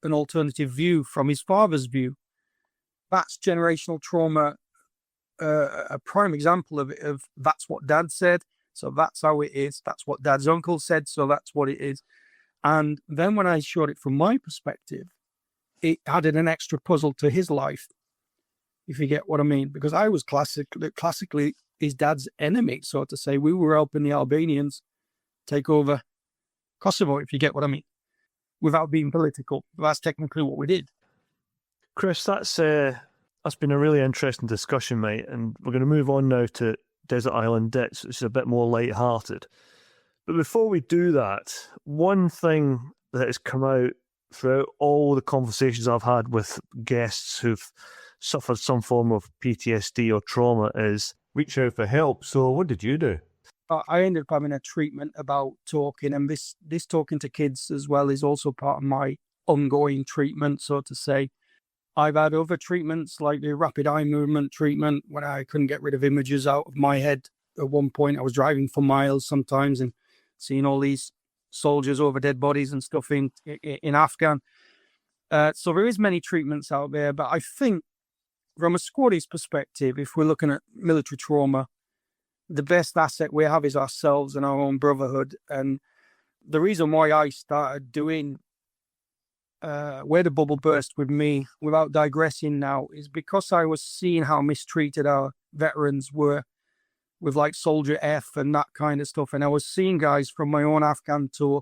Speaker 3: an alternative view from his father's view. That's generational trauma, a prime example of it, of that's what dad said, so that's how it is. That's what dad's uncle said, so that's what it is. And then when I showed it from my perspective, it added an extra puzzle to his life, if you get what I mean. Because I was classically his dad's enemy, so to say. We were helping the Albanians take over Kosovo, if you get what I mean, without being political. That's technically what we did.
Speaker 1: Chris, that's been a really interesting discussion, mate. And we're going to move on now to Desert Island Dits, which is a bit more light-hearted. But before we do that, one thing that has come out throughout all the conversations I've had with guests who've suffered some form of PTSD or trauma is reach out for help. So what did you do?
Speaker 3: I ended up having a treatment about talking, and this talking to kids as well is also part of my ongoing treatment, so to say. I've had other treatments like the rapid eye movement treatment when I couldn't get rid of images out of my head. At one point, I was driving for miles sometimes and seeing all these soldiers over dead bodies and stuff in Afghan. So there is many treatments out there, but I think from a squaddy's perspective, if we're looking at military trauma, the best asset we have is ourselves and our own brotherhood. And the reason why I started doing Where the Bubble Burst with me, without digressing now, is because I was seeing how mistreated our veterans were with like Soldier F and that kind of stuff. And I was seeing guys from my own Afghan tour,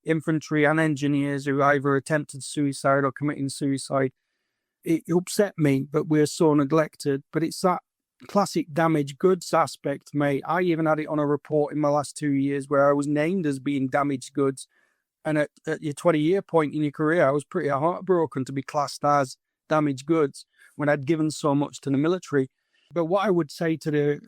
Speaker 3: infantry and engineers, who either attempted suicide or committing suicide. It upset me that we're so neglected, but it's that classic damaged goods aspect, mate. I even had it on a report in my last 2 years where I was named as being damaged goods. And at your 20-year point in your career, I was pretty heartbroken to be classed as damaged goods when I'd given so much to the military. But what I would say to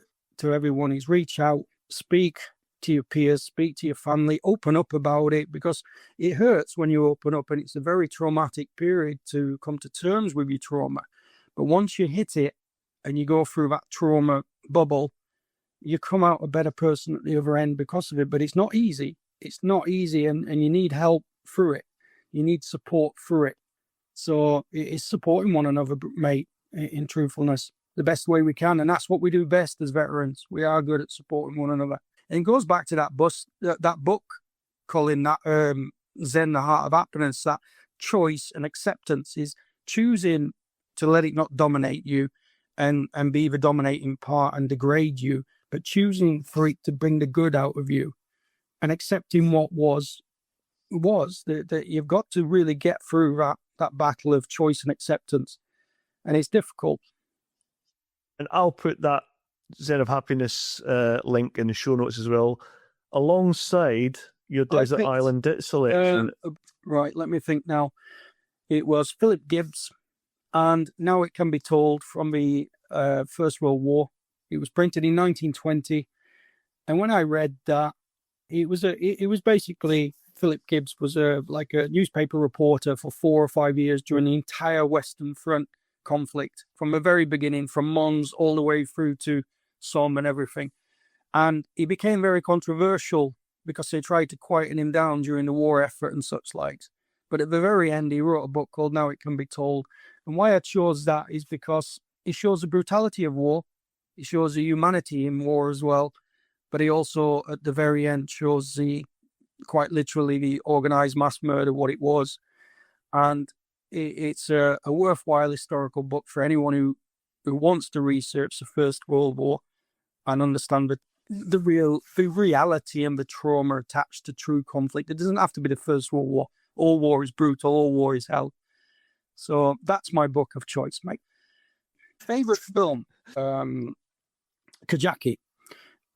Speaker 3: everyone is reach out, speak to your peers, speak to your family, open up about it, because it hurts when you open up, and it's a very traumatic period to come to terms with your trauma. But once you hit it and you go through that trauma bubble, you come out a better person at the other end because of it. But it's not easy. It's not easy, and you need help through it. You need support through it. So it's supporting one another, mate, in truthfulness, the best way we can. And that's what we do best as veterans. We are good at supporting one another. And it goes back to that book, Colin, that Zen, the Heart of Happiness, that choice and acceptance is choosing to let it not dominate you and be the dominating part and degrade you, but choosing for it to bring the good out of you and accepting what was that you've got to really get through that battle of choice and acceptance. And it's difficult.
Speaker 1: And I'll put that Zen of Happiness link in the show notes as well, alongside your Desert Island Dits selection.
Speaker 3: Right, let me think now. It was Philip Gibbs, and Now It Can Be Told, from the First World War. It was printed in 1920. And when I read that, it was basically, Philip Gibbs was like a newspaper reporter for 4 or 5 years during the entire Western Front conflict, from the very beginning, from Mons all the way through to Somme and everything. And he became very controversial because they tried to quieten him down during the war effort and such likes. But at the very end, he wrote a book called Now It Can Be Told. And why I chose that is because it shows the brutality of war. It shows the humanity in war as well. But he also, at the very end, shows quite literally the organized mass murder, what it was. And it's a worthwhile historical book for anyone who wants to research the First World War and understand the reality and the trauma attached to true conflict. It doesn't have to be the First World War. All war is brutal. All war is hell. So that's my book of choice, mate. Favorite film, Kajaki.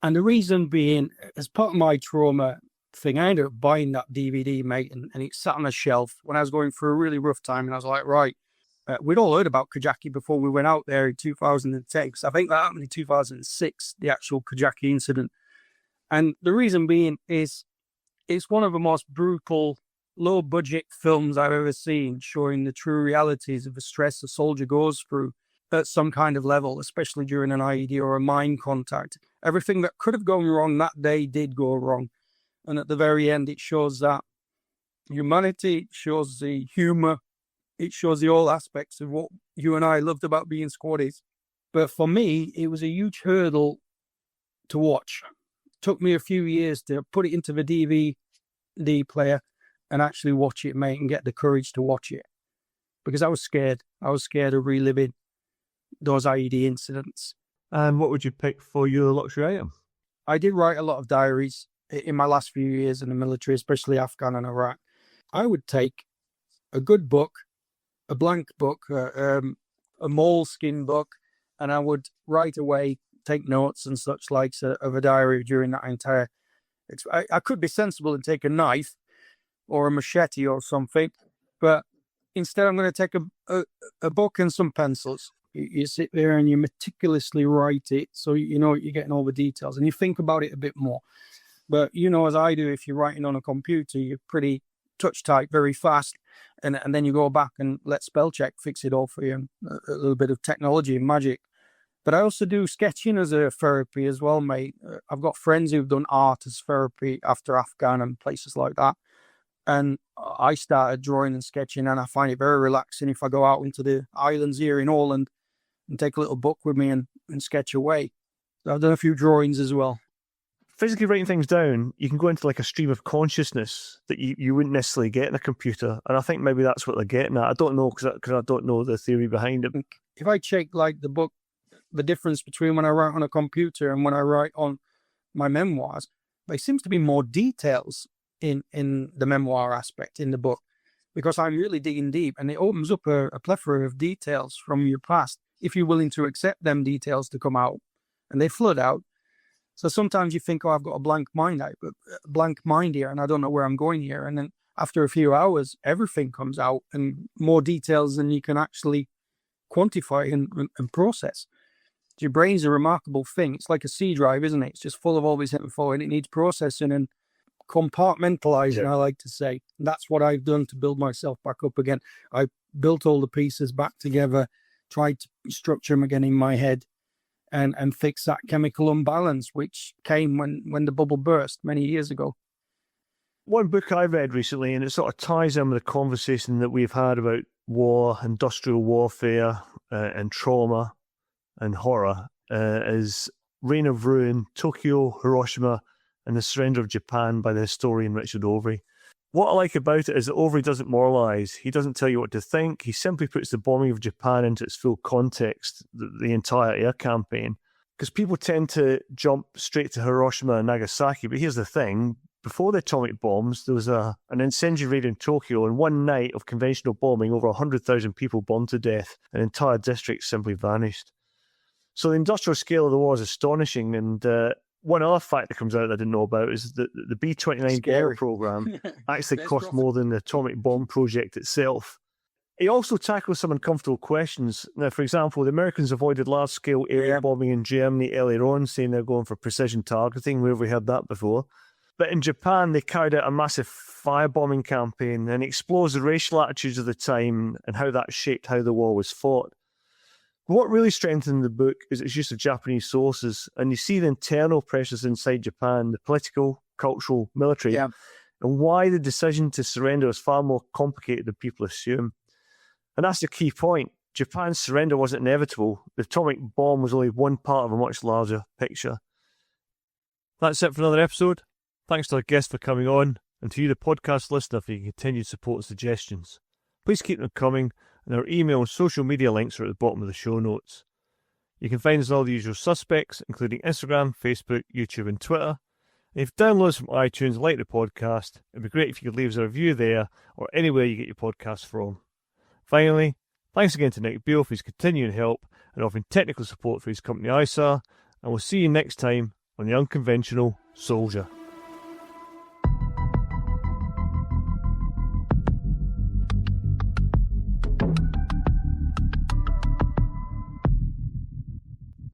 Speaker 3: And the reason being, as part of my trauma thing, I ended up buying that DVD, mate, and it sat on a shelf when I was going through a really rough time. And I was like, right, we'd all heard about Kajaki before we went out there in 2010, because I think that happened in 2006, the actual Kajaki incident. And the reason being is it's one of the most brutal, low-budget films I've ever seen, showing the true realities of the stress a soldier goes through at some kind of level, especially during an IED or a mine contact. Everything that could have gone wrong that day did go wrong. And at the very end, it shows that humanity, it shows the humor, it shows the all aspects of what you and I loved about being squaddies. But for me, it was a huge hurdle to watch. It took me a few years to put it into the DVD player and actually watch it, mate, and get the courage to watch it. Because I was scared. I was scared of reliving those IED incidents.
Speaker 1: And what would you pick for your luxury item?
Speaker 3: I did write a lot of diaries in my last few years in the military, especially Afghan and Iraq. I would take a good book, a blank book, a moleskin book, and I would right away take notes and such likes of a diary during that entire. I could be sensible and take a knife or a machete or something, but instead I'm going to take a book and some pencils. You sit there and you meticulously write it so you know you're getting all the details and you think about it a bit more. But you know, as I do, if you're writing on a computer, you're pretty touch type very fast, and then you go back and let spell check fix it all for you, and a little bit of technology and magic. But I also do sketching as a therapy as well, mate. I've got friends who've done art as therapy after Afghan and places like that. And I started drawing and sketching, and I find it very relaxing if I go out into the islands here in Holland and take a little book with me and sketch away. So I've done a few drawings as well.
Speaker 1: Physically writing things down, you can go into like a stream of consciousness that you wouldn't necessarily get in a computer. And I think maybe that's what they're getting at. I don't know, because I don't know the theory behind it.
Speaker 3: If I check like the book, the difference between when I write on a computer and when I write on my memoirs, there seems to be more details in the memoir aspect in the book, because I'm really digging deep, and it opens up a plethora of details from your past if you're willing to accept them details to come out, and they flood out. So sometimes you think, oh, I've got a blank mind here, and I don't know where I'm going here. And then after a few hours, everything comes out, and more details than you can actually quantify and process. Your brain's a remarkable thing. It's like a C drive, isn't it? It's just full of all this info, and it needs processing and compartmentalizing, yeah. I like to say. And that's what I've done to build myself back up again. I built all the pieces back together, tried to structure them again in my head, and fix that chemical imbalance which came when the bubble burst many years ago.
Speaker 1: One book I read recently, and it sort of ties in with the conversation that we've had about war, industrial warfare, and trauma and horror, is Reign of Ruin, Tokyo, Hiroshima, and the Surrender of Japan by the historian Richard Overy. What I like about it is that Overy doesn't moralise. He doesn't tell you what to think. He simply puts the bombing of Japan into its full context, the entire air campaign. Because people tend to jump straight to Hiroshima and Nagasaki, but here's the thing. Before the atomic bombs, there was an incendiary raid in Tokyo, and one night of conventional bombing, over 100,000 people burned to death, and entire districts simply vanished. So the industrial scale of the war is astonishing, and one other fact that comes out that I didn't know about is that the B-29 bomber program actually cost more than the atomic bomb project itself. It also tackles some uncomfortable questions. Now, for example, the Americans avoided large-scale air bombing in Germany earlier on, saying they're going for precision targeting. Where have we heard that before? But in Japan, they carried out a massive firebombing campaign, and it explores the racial attitudes of the time and how that shaped how the war was fought. What really strengthened the book is its use of Japanese sources, and you see the internal pressures inside Japan, the political, cultural, military, and why the decision to surrender is far more complicated than people assume. And that's the key point. Japan's surrender wasn't inevitable. The atomic bomb was only one part of a much larger picture. That's it for another episode. Thanks to our guest for coming on, and to you, the podcast listener, for your continued support and suggestions. Please keep them coming, and our email and social media links are at the bottom of the show notes. You can find us on all the usual suspects, including Instagram, Facebook, YouTube and Twitter. And if you download us from iTunes and like the podcast, it'd be great if you could leave us a review there or anywhere you get your podcasts from. Finally, thanks again to Nick Beale for his continuing help and offering technical support for his company ISARR, and we'll see you next time on The Unconventional Soldier.